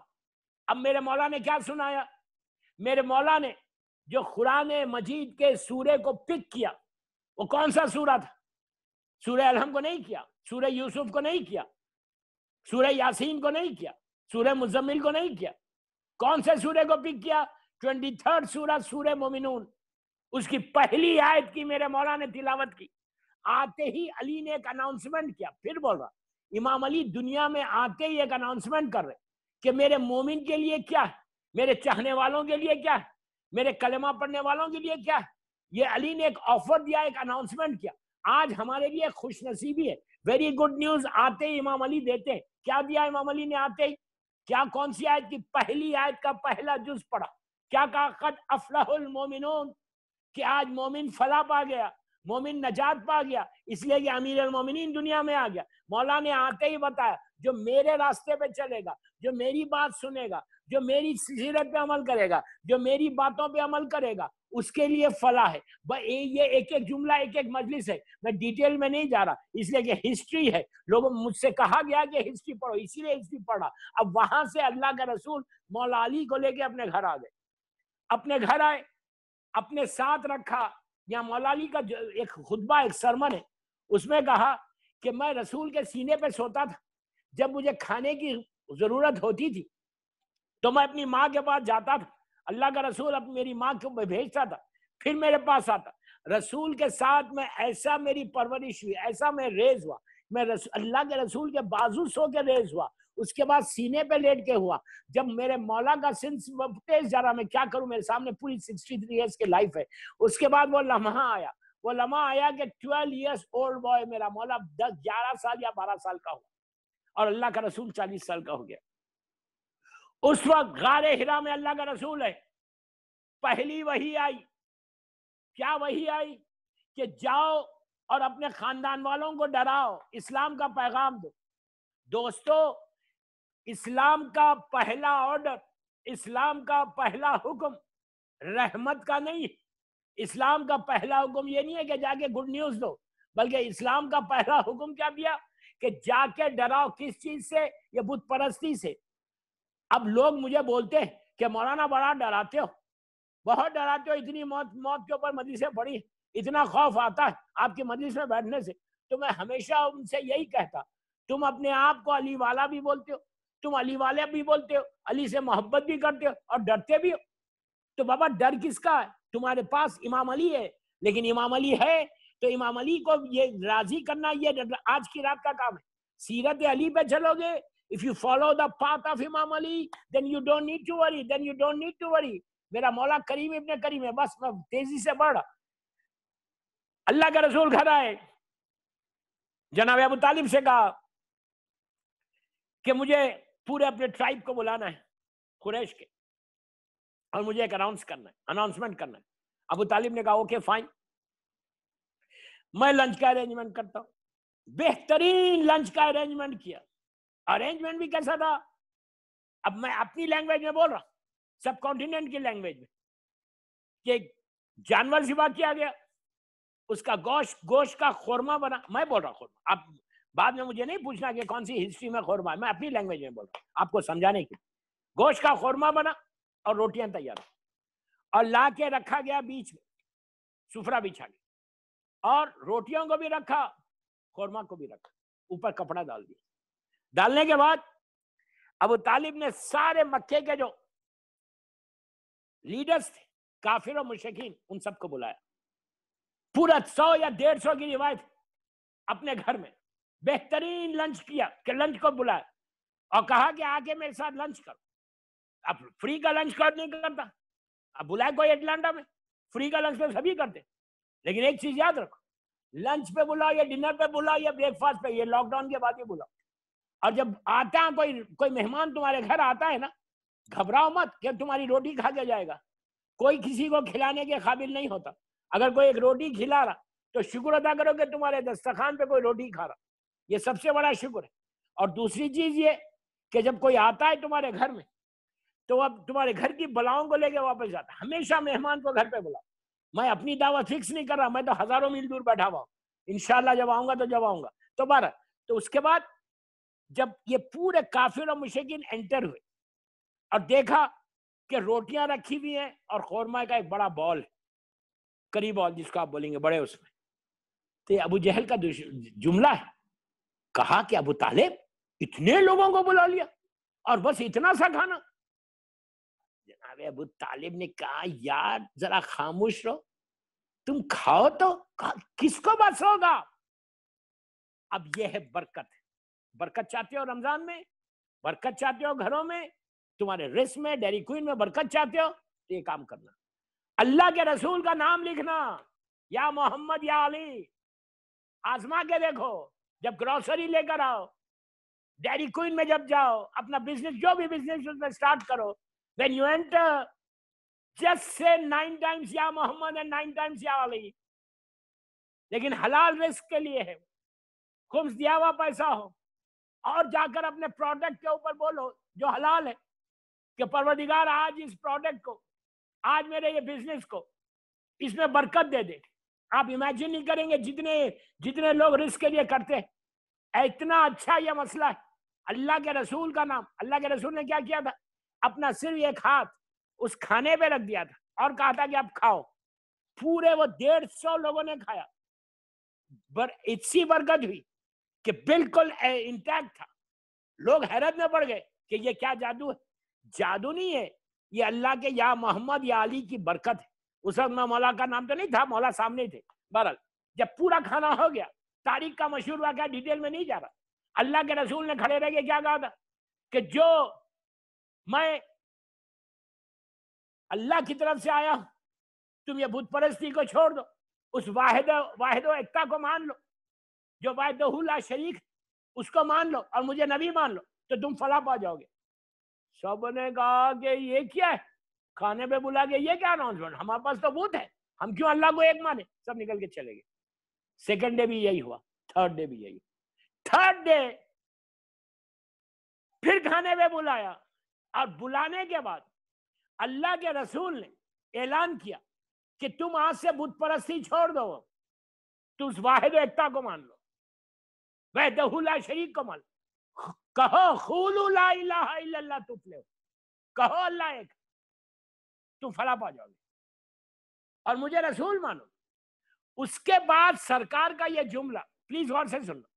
اب میرے مولا نے کیا سنایا؟ میرے مولا نے جو قرآن مجید کے سورے کو پک کیا، وہ کون سا سورہ تھا؟ سورہ الحم کو نہیں کیا، سورہ یوسف کو نہیں کیا، سورہ یاسین کو نہیں کیا، سورہ مزمل کو نہیں کیا۔ کون سے سورے کو پک کیا؟ 23rd سورہ، سورہ مومنون۔ اس کی پہلی آیت کی میرے مولا نے تلاوت کی۔ آتے ہی علی نے ایک اناؤنسمنٹ کیا، پھر بول رہا امام علی دنیا میں آتے ہی ایک اناؤنسمنٹ کر رہے کہ میرے مومن کے لیے کیا ہے، میرے چاہنے والوں کے لیے کیا ہے، میرے کلمہ پڑھنے والوں کے لیے کیا ہے۔ یہ علی نے ایک آفر دیا، ایک اناؤنسمنٹ کیا۔ آج ہمارے لیے خوش نصیبی ہے، ویری گڈ نیوز آتے ہی امام علی دیتے ہیں۔ کیا دیا امام علی نے آتے ہی؟ کیا کون سی آیت کی؟ پہلی آیت کا پہلا جز پڑھا، کیا کہا؟ قد افلح المومنون، کہ آج مومن فلاح پا گیا، مومن نجات پا گیا، اس لیے کہ امیر المومنین دنیا میں آ گیا۔ مولا نے آتے ہی بتایا جو میرے راستے پہ چلے گا، جو میری بات سنے گا، جو میری سیرت پہ عمل کرے گا، جو میری باتوں پہ عمل کرے گا، اس کے لیے فلاح ہے۔ یہ ایک ایک جملہ ایک ایک مجلس ہے، میں ڈیٹیل میں نہیں جا رہا، اس لیے کہ ہسٹری ہے۔ لوگوں مجھ سے کہا گیا کہ ہسٹری پڑھو، اسی لیے ہسٹری پڑھا۔ اب وہاں سے اللہ کا رسول مولا علی کو لے کے اپنے گھر آ گئے، اپنے گھر آئے، اپنے ساتھ رکھا۔ یا مولا علی کا ایک خطبہ، ایک سرمن ہے، اس میں کہا کہ میں رسول کے سینے پہ سوتا تھا، جب مجھے کھانے کی ضرورت ہوتی تھی تو میں اپنی ماں کے پاس جاتا تھا، اللہ کا رسول میری ماں کو بھیجتا تھا، پھر میرے پاس آتا۔ رسول کے ساتھ میں ایسا میری پرورش ہوئی، ایسا میں ریز ہوا، میں اللہ کے رسول کے بازو سو کے ریز ہوا، اس کے بعد سینے پہ لیٹ کے ہوا۔ جب میرے مولا کا سنس تیز جا رہا، میں کیا کروں، میرے سامنے پوری 63 ایئرس کی لائف ہے۔ اس کے بعد وہ لمحہ آیا، وہ لمحہ آیا کہ 12 ایئرس اولڈ بوائے میرا مولا 11 سال یا 12 سال کا ہوا اور اللہ کا رسول 40 سال کا ہو گیا۔ اس وقت غار حرا میں اللہ کا رسول ہے، پہلی وحی آئی۔ کیا وحی آئی؟ کہ جاؤ اور اپنے خاندان والوں کو ڈراؤ، اسلام کا پیغام دو۔ دوستو، اسلام کا پہلا آرڈر، اسلام کا پہلا حکم رحمت کا نہیں۔ اسلام کا پہلا حکم یہ نہیں ہے کہ جا کے گڈ نیوز دو، بلکہ اسلام کا پہلا حکم کیا دیا؟ کہ جا کے ڈراؤ۔ کس چیز سے؟ یہ بت پرستی سے۔ اب لوگ مجھے بولتے ہیں کہ مولانا بڑا ڈراتے ہو، بہت ڈراتے ہو، اتنی موت کے اوپر مجلسیں پڑی، اتنا خوف آتا ہے آپ کی مجلس میں بیٹھنے سے۔ تو میں ہمیشہ ان سے یہی کہتا، تم اپنے آپ کو علی والا بھی بولتے ہو، تم علی والے بھی بولتے ہو، علی سے محبت بھی کرتے ہو اور ڈرتے بھی ہو، تو بابا ڈر کس کا ہے؟ تمہارے پاس امام علی ہے، لیکن امام علی ہے تو امام علی کو یہ راضی کرنا یہ آج کی رات کا کام ہے۔ سیرت علی پہ چلو گے، if you follow the path of امام علی then you don't need to worry, then you don't need to worry۔ میرا مولا کریم ابن کریم ہے۔ بس میں تیزی سے بڑھ رہا۔ اللہ کا رسول گھر آئے، جناب ابو طالب سے کہا کہ مجھے پورے اپنے ٹرائب کو بلانا ہے قریش کے، اور مجھے ایک اناؤنسمنٹ کرنا ہے۔ ابو طالب نے کہا اوکے فائن، میں لنچ کا ارینجمنٹ کرتا ہوں۔ بہترین لنچ کا ارینجمنٹ کیا۔ ارینجمنٹ بھی کیسا تھا؟ اب میں اپنی لینگویج میں بول رہا ہوں، سب کانٹیننٹ کی لینگویج میں، کہ جانور ذبح کیا گیا، اس کا گوشت کا خورما بنا۔ میں بول رہا ہوں خورما، آپ بعد میں مجھے نہیں پوچھنا کہ کون سی ہسٹری میں خورما ہے، میں اپنی لینگویج میں بول رہا ہوں آپ کو سمجھانے کی۔ گوشت کا خورما بنا اور روٹیاں تیار، اور لا کے رکھا گیا بیچ میں، سفرہ بچھا گیا، اور روٹیوں کو بھی رکھا، خورما کو بھی رکھا، اوپر کپڑا ڈال دیا۔ ڈالنے کے بعد ابو طالب نے سارے مکے کے جو لیڈرز تھے کافر و مشرکین ان سب کو بلایا، پورا 100 یا 150 کی روایت اپنے گھر میں بہترین لنچ کیا کہ لنچ کو بلایا اور کہا کہ آ کے میرے ساتھ لنچ کرو. اب فری کا لنچ کون نہیں کرتا؟ اب بلائے کوئی اٹلانٹا میں فری کا لنچ تو سبھی کرتے، لیکن ایک چیز یاد رکھو، لنچ پہ بلاؤ یا ڈنر پہ بلاؤ یا بریک فاسٹ پہ، یہ لاک ڈاؤن کے بعد ہی بلاؤ. اور جب آتا کوئی مہمان تمہارے گھر آتا ہے نا، گھبراؤ مت کہ تمہاری روٹی کھا کے جائے گا. کوئی کسی کو کھلانے کے قابل نہیں ہوتا. اگر کوئی ایک روٹی کھلا رہا تو شکر ادا کرو کہ تمہارے دسترخوان پہ کوئی روٹی کھا رہا، یہ سب سے بڑا شکر ہے. اور دوسری چیز یہ کہ جب کوئی آتا ہے تمہارے گھر میں تو اب تمہارے گھر کی بلاؤں کو لے کے واپس جاتا. ہمیشہ مہمان کو گھر پہ بلاؤ. میں اپنی دعوت فکس نہیں کر رہا، میں تو ہزاروں میل دور بیٹھا ہوا ہوں، انشاءاللہ جب آؤں گا تو جب آؤں گا. تو بارہ تو اس کے بعد جب یہ پورے کافر و مشرکین انٹر ہوئے اور دیکھا کہ روٹیاں رکھی ہوئی ہیں اور قورمہ کا ایک بڑا بال ہے، کری بال جس کو آپ بولیں گے بڑے، اس میں تو یہ ابو جہل کا جملہ ہے. کہا کہ ابو طالب اتنے لوگوں کو بلا لیا اور بس اتنا سا کھانا؟ جناب ابو طالب نے کہا یار ذرا خاموش رہو، تم کھاؤ تو کس کو بس ہوگا. اب یہ ہے برکت. برکت چاہتے ہو رمضان میں، برکت چاہتے ہو گھروں میں، تمہارے رزق میں، ڈیری کوئن میں برکت چاہتے ہو تو یہ کام کرنا. اللہ کے رسول کا نام لکھنا، یا محمد یا علی. آزما کے دیکھو، جب گروسری لے کر آؤ، ڈیری کوئن میں جب جاؤ، اپنا بزنس جو بھی بزنس اس میں سٹارٹ کرو، when you enter just say 9 times یا محمد and 9 times یا علی. لیکن حلال رزق کے لیے ہے، خمس دیا ہوا پیسہ ہو، اور جا کر اپنے پروڈکٹ کے اوپر بولو جو حلال ہے کہ پروردگار آج اس پروڈکٹ کو، آج میرے یہ بزنس کو اس میں برکت دے دے. آپ امیجن نہیں کریں گے جتنے لوگ رزق کے لیے کرتے ہیں. اتنا اچھا یہ مسئلہ ہے. اللہ کے رسول کا نام، اللہ کے رسول نے کیا کیا تھا؟ اپنا صرف ایک ہاتھ اس کھانے پہ رکھ دیا تھا اور کہا تھا کہ آپ کھاؤ. پورے وہ 150 لوگوں نے کھایا. اتنی برکت ہوئی کہ بالکل انٹیکٹ تھا. لوگ حیرت میں پڑ گئے کہ یہ کیا جادو ہے. جادو نہیں ہے، یہ اللہ کے یا محمد یا علی کی برکت ہے. اس وقت میں مولا کا نام تو نہیں تھا، مولا سامنے ہی تھے. بہرحال جب پورا کھانا ہو گیا، تاریخ کا مشہور واقعہ ڈیٹیل میں نہیں جا رہا، اللہ کے رسول نے کھڑے رہ کے کیا کہا تھا کہ جو میں اللہ کی طرف سے آیا ہوں، تم یہ بت پرستی کو چھوڑ دو، اس واحد و ایکتا کو مان لو جو وحدہ لا شریک، اس کو مان لو اور مجھے نبی مان لو تو تم فلاح پا جاؤ گے. سب نے کہا کہ یہ کیا ہے، کھانے پہ بلا کے یہ کیا اناؤنسمنٹ، ہمارے پاس تو بت ہے، ہم کیوں اللہ کو ایک مانے. سب نکل کے چلے گئے. سیکنڈ ڈے بھی یہی ہوا، تھرڈ ڈے بھی یہی ہوا. تھرڈ ڈے پھر کھانے پہ بلایا، اور بلانے کے بعد اللہ کے رسول نے اعلان کیا کہ تم آج سے بت پرستی چھوڑ دو، تم اس واحد و ایکتا کو مان لو، وحدہ لا شریک کو مان لو. کہو قولوا لا الہ الا اللہ تفلحوا، کہو اللہ ایک، تم فلاح پا جاؤ گے اور مجھے رسول مانو. اس کے بعد سرکار کا یہ جملہ، پلیز غور سے سن لو،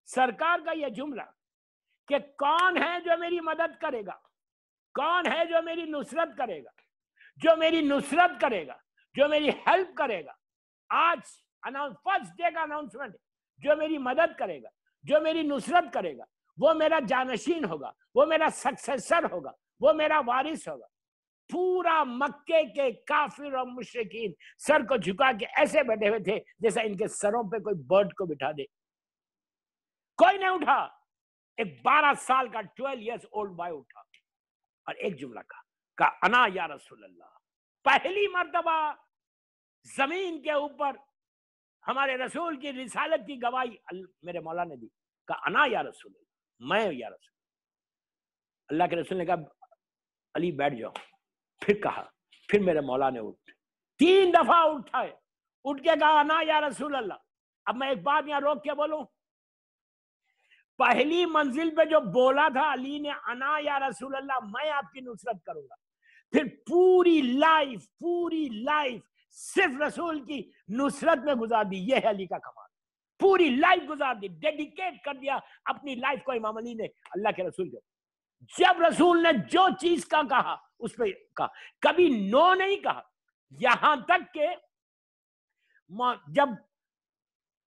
سرکار کا یہ جملہ کہ کون ہے جو میری مدد کرے گا، کون ہے جو میری نصرت کرے گا، جو میری نصرت کرے گا، جو میری ہیلپ کرے گا. آج فرسٹ ڈے کا اناؤنسمنٹ، جو میری مدد کرے گا، جو میری نصرت کرے گا، وہ میرا جانشین ہوگا، وہ میرا سکسیسر ہوگا، وہ میرا وارث ہوگا. پورا مکے کے کافر اور مشرکین سر کو جھکا کے ایسے بیٹھے ہوئے تھے جیسا ان کے سروں پہ کوئی برڈ کو بٹھا دے. کوئی نہیں اٹھا. ایک 12 سال کا 12 ایئرس اولڈ بوائے اٹھا اور ایک جملہ کہا انا یا رسول اللہ. پہلی مرتبہ زمین کے اوپر ہمارے رسول کی رسالت کی گواہی میرے مولا نے دی. کہا انا یا رسول اللہ، میں یا رسول. اللہ کے رسول نے کہا علی بیٹھ جاؤ. پھر کہا، پھر میرے مولا نے 3 دفعہ اٹھائے، اٹھ کے کہا انا یا رسول اللہ. اب میں ایک بات یہاں روک کے بولوں، پہلی منزل پہ جو بولا تھا علی نے انا یا رسول اللہ، میں آپ کی نصرت کروں گا، پھر پوری لائف صرف رسول کی نصرت میں گزار دی. یہ ہے علی کا کمال. پوری لائف گزار دی، ڈیڈیکیٹ کر دیا اپنی لائف کو امام علی نے اللہ کے رسول کے. جب رسول نے جو چیز کا کہا اس پہ کہا، کبھی نو نہیں کہا. یہاں تک کہ جب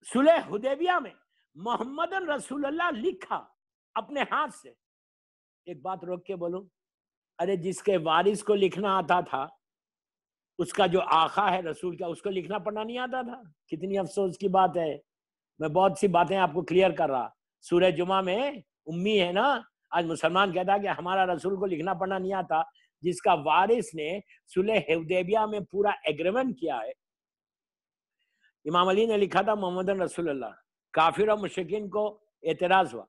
صلح حدیبیہ میں محمد رسول اللہ لکھا اپنے ہاتھ سے، ایک بات روک کے بولوں، ارے جس کے وارث کو لکھنا آتا تھا، اس کا جو آقا ہے رسول کا، اس کو لکھنا پڑھنا نہیں آتا تھا. کتنی افسوس کی بات ہے. میں بہت سی باتیں آپ کو کلیئر کر رہا. سورہ جمعہ میں امی ہے نا، آج مسلمان کہتا ہے کہ ہمارا رسول کو لکھنا پڑھنا نہیں آتا. جس کا وارث نے صلح حدیبیہ میں پورا ایگریمنٹ کیا ہے، امام علی نے لکھا تھا محمد رسول اللہ. کافر اور مشرکین کو اعتراض ہوا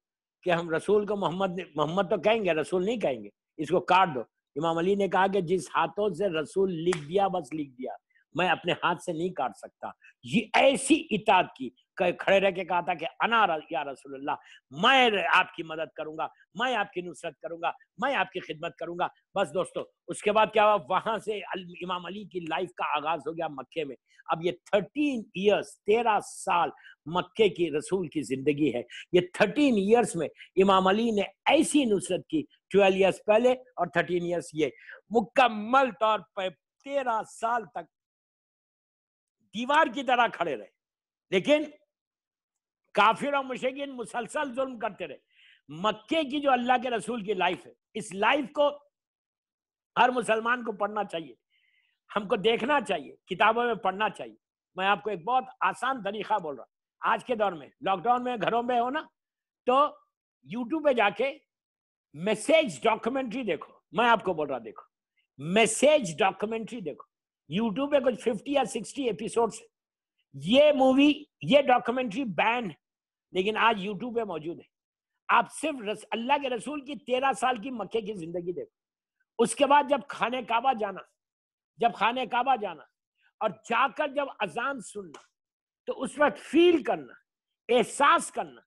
کہ ہم رسول کو محمد تو کہیں گے، رسول نہیں کہیں گے، اس کو کاٹ دو. امام علی نے کہا کہ جس ہاتھوں سے رسول لکھ دیا بس لکھ دیا، میں اپنے ہاتھ سے نہیں کاٹ سکتا. یہ ایسی اطاعت کی کہ کھڑے رہ کے کہا تھا کہ انا یا رسول اللہ، میں آپ کی مدد کروں گا، میں آپ کی نصرت کروں گا، میں آپ کی خدمت کروں گا. بس دوستو، اس کے بعد کیا ہوا؟ وہاں سے امام علی کی لائف کا آغاز ہو گیا مکے میں. اب یہ 13 ایئرس 13 سال مکے کی رسول کی زندگی ہے. یہ 13 ایئرس میں امام علی نے ایسی نصرت کی، 12 ایئرس پہلے اور 13 ایئرس یہ، مکمل طور پر 13 سال تک دیوار کی طرح کھڑے رہے. لیکن کافر اور مشرکین مسلسل ظلم کرتے رہے. مکے کی جو اللہ کے رسول کی لائف ہے، اس لائف کو ہر مسلمان کو پڑھنا چاہیے، ہم کو دیکھنا چاہیے، کتابوں میں پڑھنا چاہیے. میں آپ کو ایک بہت آسان طریقہ بول رہا ہوں. آج کے دور میں لاک ڈاؤن میں گھروں میں ہو نا، تو یوٹیوب پہ جا کے میسج ڈاکومنٹری دیکھو. میں آپ کو بول رہا دیکھو، میسج ڈاکومنٹری دیکھو. یوٹیوب پہ کچھ 50 یا 60 ایپیسوڈس. یہ مووی، یہ ڈاکومنٹری بین، لیکن آج یوٹیوب پہ موجود ہے. آپ صرف اللہ کے رسول کی 13 سال کی مکے کی زندگی دیکھو. اس کے بعد جب خانہ کعبہ جانا اور جا کر جب اذان سننا، تو اس وقت فیل کرنا، احساس کرنا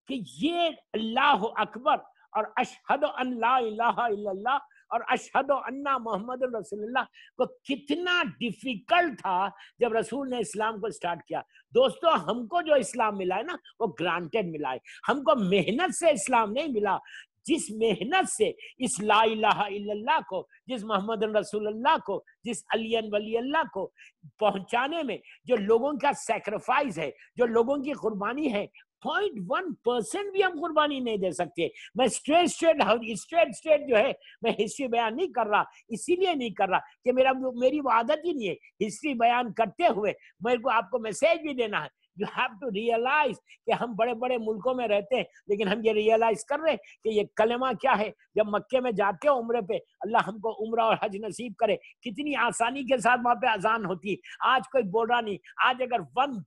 کہ یہ اللہ اکبر اور اشہد ان لا الہ الا اللہ اور اشہد ان محمد رسول اللہ کو کتنا ڈیفیکلٹ تھا جب رسول نے اسلام کو سٹارٹ کیا. دوستو، ہم کو جو اسلام ملا ہے نا، وہ گرانٹیڈ ملا ہے. ہم کو محنت سے اسلام نہیں ملا. جس محنت سے اس لا الہ الا اللہ کو، جس محمد رسول اللہ کو، جس علی ولی اللہ کو پہنچانے میں جو لوگوں کا سیکریفائز ہے، جو لوگوں کی قربانی ہے، 0.1% بھی ہم قربانی نہیں دے سکتے. میں اسٹریٹ جو ہے، میں ہسٹری بیان نہیں کر رہا، اسی لیے نہیں کر رہا کہ میری وہ عادت ہی نہیں ہے. ہسٹری بیان کرتے ہوئے میرے کو آپ کو میسج بھی دینا ہے. You have to realize کہ ہم بڑے بڑے ملکوں میں رہتے ہیں، لیکن ہم یہ ریئلائز کر رہے ہیں کہ یہ کلمہ کیا ہے. جب مکے میں جاتے ہیں عمرے پہ، اللہ ہم کو عمرہ اور حج نصیب کرے. کتنی آسانی کے ساتھ وہاں پہ اذان ہوتی ہے. آج کوئی بول رہا نہیں. آج اگر 1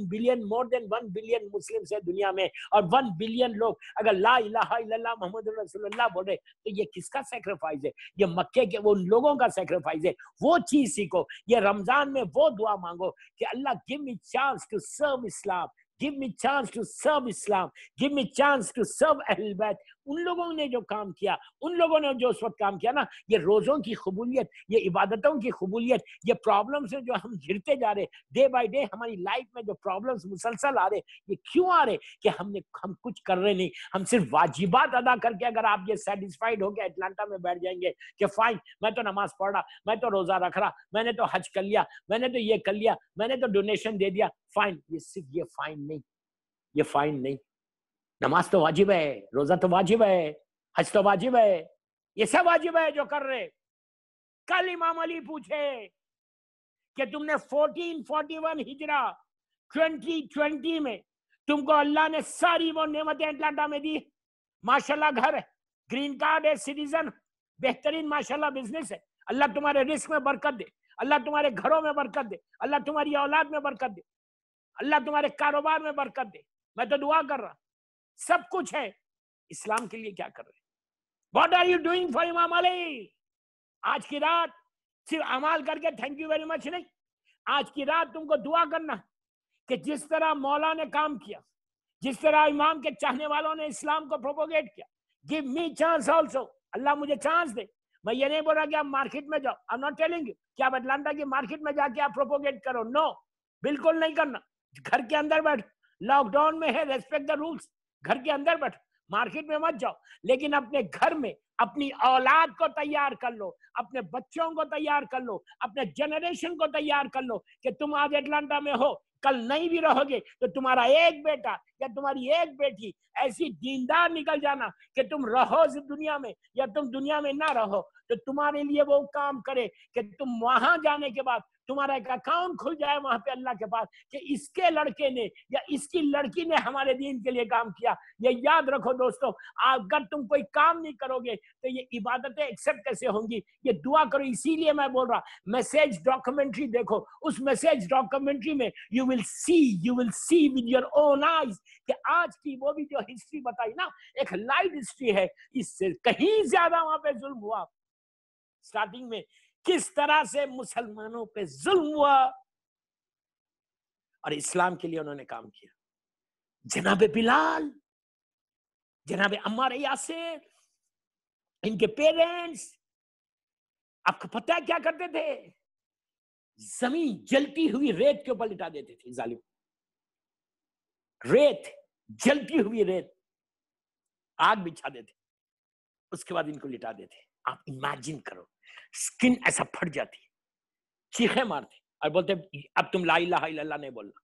بلین مور دین 1 بلین مسلم ہے دنیا میں، اور 1 بلین لوگ اگر لا الہ الا اللہ محمد رسول اللہ بول رہے، تو یہ کس کا سیکریفائز ہے؟ یہ مکے کے وہ لوگوں کا سیکریفائز ہے. وہ چیز سیکھو. یہ رمضان میں وہ دعا مانگو کہ اللہ give me chance to serve Islam, give me chance to serve Islam, give me chance to serve Ahlul Bayt. ان لوگوں نے جو کام کیا، ان لوگوں نے جو اس وقت کام کیا نا، یہ روزوں کی قبولیت، یہ عبادتوں کی قبولیت، یہ پرابلم سے جو ہم گرتے جا رہے ڈے بائی ڈے، ہماری لائف میں جو پرابلمز مسلسل آ رہے، یہ کیوں آ رہے؟ کہ ہم کچھ کر رہے نہیں. ہم صرف واجبات ادا کر کے اگر آپ یہ سیٹسفائیڈ ہو کے اٹلانٹا میں بیٹھ جائیں گے کہ فائن، میں تو نماز پڑھ رہا، میں تو روزہ رکھ رہا، میں نے تو حج کر لیا، میں نے تو یہ کر لیا، میں نے تو ڈونیشن دے دیا، فائن. یہ صرف یہ فائن نہیں، یہ فائن نہیں. نماز تو واجب ہے، روزہ تو واجب ہے، حج تو واجب ہے، یہ سب واجب ہے جو کر رہے. کل امام علی پوچھے کہ تم نے 1441 ہجرہ 2020 میں تم کو اللہ نے ساری وہ نعمتیں اٹلانٹا میں دی. ماشاءاللہ گھر ہے، گرین کارڈ ہے، سٹیزن، بہترین ماشاءاللہ بزنس ہے. اللہ تمہارے رزق میں برکت دے، اللہ تمہارے گھروں میں برکت دے، اللہ تمہاری اولاد میں برکت دے، اللہ تمہارے کاروبار میں برکت دے. میں تو دعا کر رہا، سب کچھ ہے. اسلام کے لیے کیا کر رہے؟ What are you doing for امام علی؟ آج کی رات صرف عمال کر کے تھینک یو ویری مچ نہیں. آج کی رات تم کو دعا کرنا کہ جس طرح مولا نے کام کیا، جس طرح امام کے چاہنے والوں نے اسلام کو پروپوگیٹ کیا، give me chance also. اللہ مجھے چانس دے. میں یہ نہیں بول رہا کہ آپ مارکیٹ میں جاؤ، I'm not telling you کہ آپ اٹلانٹا کی مارکیٹ میں جا کے آپ پروپوگیٹ کرو. نو، بالکل نہیں کرنا. گھر کے اندر بیٹھ، لاک ڈاؤن میں ہے، ریسپیکٹ دا رولز. گھر کے اندر بیٹھ، مارکیٹ میں مت جاؤ، لیکن اپنے گھر میں اپنی اولاد کو تیار کر لو، اپنے بچوں کو تیار کر لو، اپنے جنریشن کو تیار کر لو کہ تم آج اٹلانٹا میں ہو، کل نہیں بھی رہو گے تو تمہارا ایک بیٹا یا تمہاری ایک بیٹی ایسی دیندار نکل جانا کہ تم رہو دنیا میں یا تم دنیا میں نہ رہو تو تمہارے لیے وہ کام کرے کہ تم وہاں جانے کے بعد تمہارا ایک اکاؤنٹ کھل جائے وہاں پہ اللہ کے پاس کہ اس کے لڑکے نے یا اس کی لڑکی نے ہمارے دین کے لیے کام کیا۔ یہ یاد رکھو دوستو، اگر تم کوئی کام نہیں کرو گے تو یہ عبادتیں ایکسپٹ کیسے ہوں گی؟ یہ دعا کرو۔ اسی لیے میں بول رہا میسج ڈاکومنٹری دیکھو، اس میسج ڈاکومنٹری میں you will see with your own eyes کہ آج کی وہ بھی جو ہسٹری بتائی نا، ایک لائٹ ہسٹری ہے، اس سے کہیں زیادہ وہاں پہ ظلم ہوا۔ سٹارٹنگ میں کس طرح سے مسلمانوں پہ ظلم ہوا اور اسلام کے لیے انہوں نے کام کیا۔ جناب بلال، جناب عمار یاسر، ان کے پیرنٹس، آپ کو پتہ ہے کیا کرتے تھے؟ زمین جلتی ہوئی ریت کے اوپر لٹا دیتے تھے ظالم، ریت، جلتی ہوئی ریت، آگ بچھا دیتے، اس کے بعد ان کو لٹا دیتے۔ آپ امیجن کرو، سکن ایسا پھٹ جاتی، چیخیں مارتے اور بولتے اب تم لا الہ الا اللہ نہیں بولنا،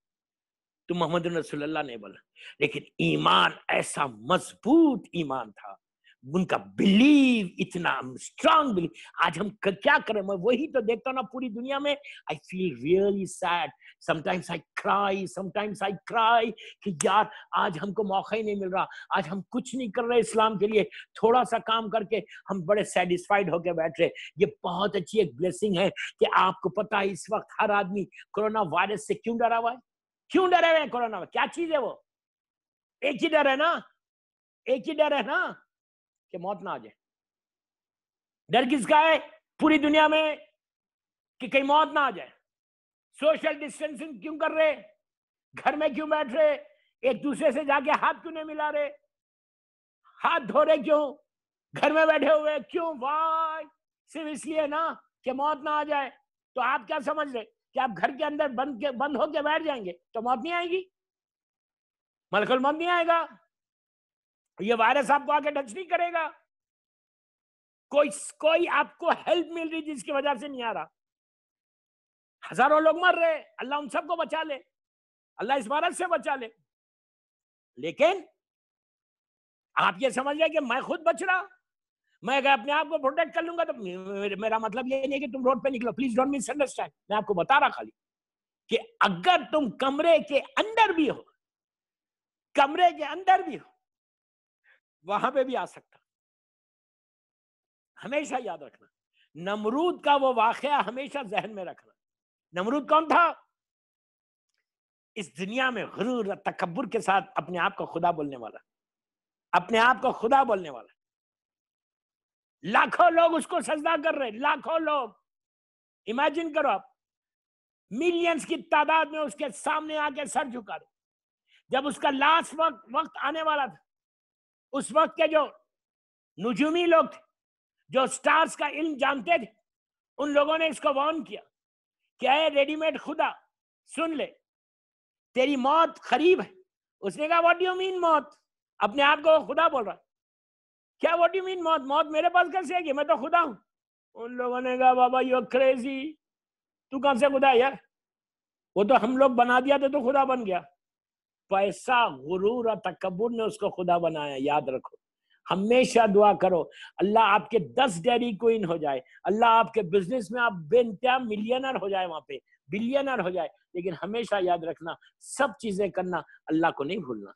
تم محمد رسول اللہ نہیں بولنا۔ لیکن ایمان ایسا مضبوط ایمان تھا، ان کا بلیو اتنا اسٹرانگ بلیو۔ آج ہم کیا کریں؟ میں وہی تو دیکھتا ہوں نا پوری دنیا میں۔ I feel really sad. Sometimes I cry کہ یار آج ہم کو موقع ہی نہیں مل رہا، آج ہم کچھ نہیں کر رہے اسلام کے لیے، تھوڑا سا کام کر کے ہم بڑے سیٹسفائیڈ ہو کے بیٹھ رہے۔ یہ بہت اچھی ایک بلیسنگ ہے کہ آپ کو پتا ہے اس وقت ہر آدمی کورونا وائرس سے کیوں ڈرا ہوا ہے؟ کیوں ڈرے ہوئے ہیں کورونا میں؟ کیا چیز ہے وہ؟ ایک ہی ڈر ہے نا، ایک ہی ڈر ہے نا کہ موت نہ آ جائے۔ ڈر کس کا ہے پوری دنیا میں؟ کہ کہیں موت نہ آ جائے۔ سوشل ڈسٹینسنگ کیوں کر رہے؟ گھر میں کیوں بیٹھ رہے؟ ایک دوسرے سے جا کے ہاتھ کیوں نہیں ملا رہے؟ ہاتھ دھو رہے کیوں؟ گھر میں بیٹھے ہوئے کیوں؟ وائی؟ صرف اس لیے نا کہ موت نہ آ جائے۔ تو آپ کیا سمجھ رہے کہ آپ گھر کے اندر بند ہو کے بیٹھ جائیں گے تو موت نہیں آئے گی؟ ملک الموت نہیں آئے گا؟ یہ وائرس آپ کو آ کے ٹچ نہیں کرے گا؟ کوئی آپ کو ہیلپ مل رہی جس کی وجہ سے نہیں آ رہا؟ ہزاروں لوگ مر رہے، اللہ ان سب کو بچا لے، اللہ اس وائرس سے بچا لے۔ لیکن آپ یہ سمجھ رہے کہ میں خود بچ رہا، میں اگر اپنے آپ کو پروٹیکٹ کر لوں گا تو میرا مطلب یہ نہیں کہ تم روڈ پہ نکلو۔ پلیز ڈونٹ مس انڈرسٹینڈ، میں آپ کو بتا رہا خالی کہ اگر تم کمرے کے اندر بھی ہو، کمرے کے اندر بھی ہو، وہاں پہ بھی آ سکتا۔ ہمیشہ یاد رکھنا، نمرود کا وہ واقعہ ہمیشہ ذہن میں رکھنا۔ نمرود کون تھا؟ اس دنیا میں غرور اور تکبر کے ساتھ اپنے آپ کو خدا بولنے والا، اپنے آپ کو خدا بولنے والا۔ لاکھوں لوگ اس کو سجدہ کر رہے، لاکھوں لوگ، امیجن کرو آپ، ملینز کی تعداد میں اس کے سامنے آ کے سر جھکا رہے۔ جب اس کا لاسٹ وقت آنے والا تھا، اس وقت کے جو نجومی لوگ تھے، جو سٹارز کا علم جانتے تھے، ان لوگوں نے اس کو وارن کیا کہ اے ریڈی میڈ خدا سن لے، تیری موت قریب ہے۔ اس نے کہا واٹ ڈو یو مین موت؟ اپنے آپ کو خدا بول رہا، کیا واٹ ڈو یو مین موت؟ موت میرے پاس کیسے ہے گی؟ میں تو خدا ہوں۔ ان لوگوں نے کہا بابا یو کریزی، تو کہاں سے خدا ہے یار؟ وہ تو ہم لوگ بنا دیا تو خدا بن گیا۔ پیسہ، غرور اور تکبر نے اس کو خدا بنایا۔ یاد رکھو، ہمیشہ دعا کرو اللہ آپ کے 10 ڈیری کوئن ہو جائے، اللہ آپ کے بزنس میں آپ بے انتہا ملینر ہو جائے، وہاں پہ بلینر ہو جائے، لیکن ہمیشہ یاد رکھنا سب چیزیں کرنا اللہ کو نہیں بھولنا،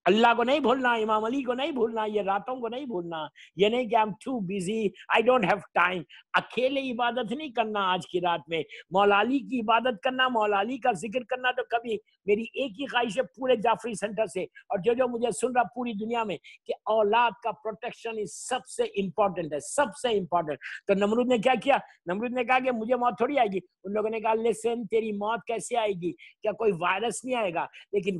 اللہ کو نہیں بھولنا، امام علی کو نہیں بھولنا، یہ راتوں کو نہیں بھولنا، یہ نہیں کہ I'm too busy, I don't have time۔ اکیلے عبادت نہیں کرنا آج کی رات میں، مولا علی کی عبادت کرنا، مولا علی کا ذکر کرنا۔ تو کبھی میری ایک ہی خواہش ہے پورے جعفری سینٹر سے اور جو مجھے سن رہا پوری دنیا میں کہ اولاد کا پروٹیکشن سب سے امپورٹنٹ ہے، سب سے امپورٹنٹ۔ تو نمرود نے کیا کیا؟ نمرود نے کہا کہ مجھے موت تھوڑی آئے گی۔ ان لوگوں نے کہا لسن، تیری موت کیسے آئے گی؟ کیا کوئی وائرس نہیں آئے گا، لیکن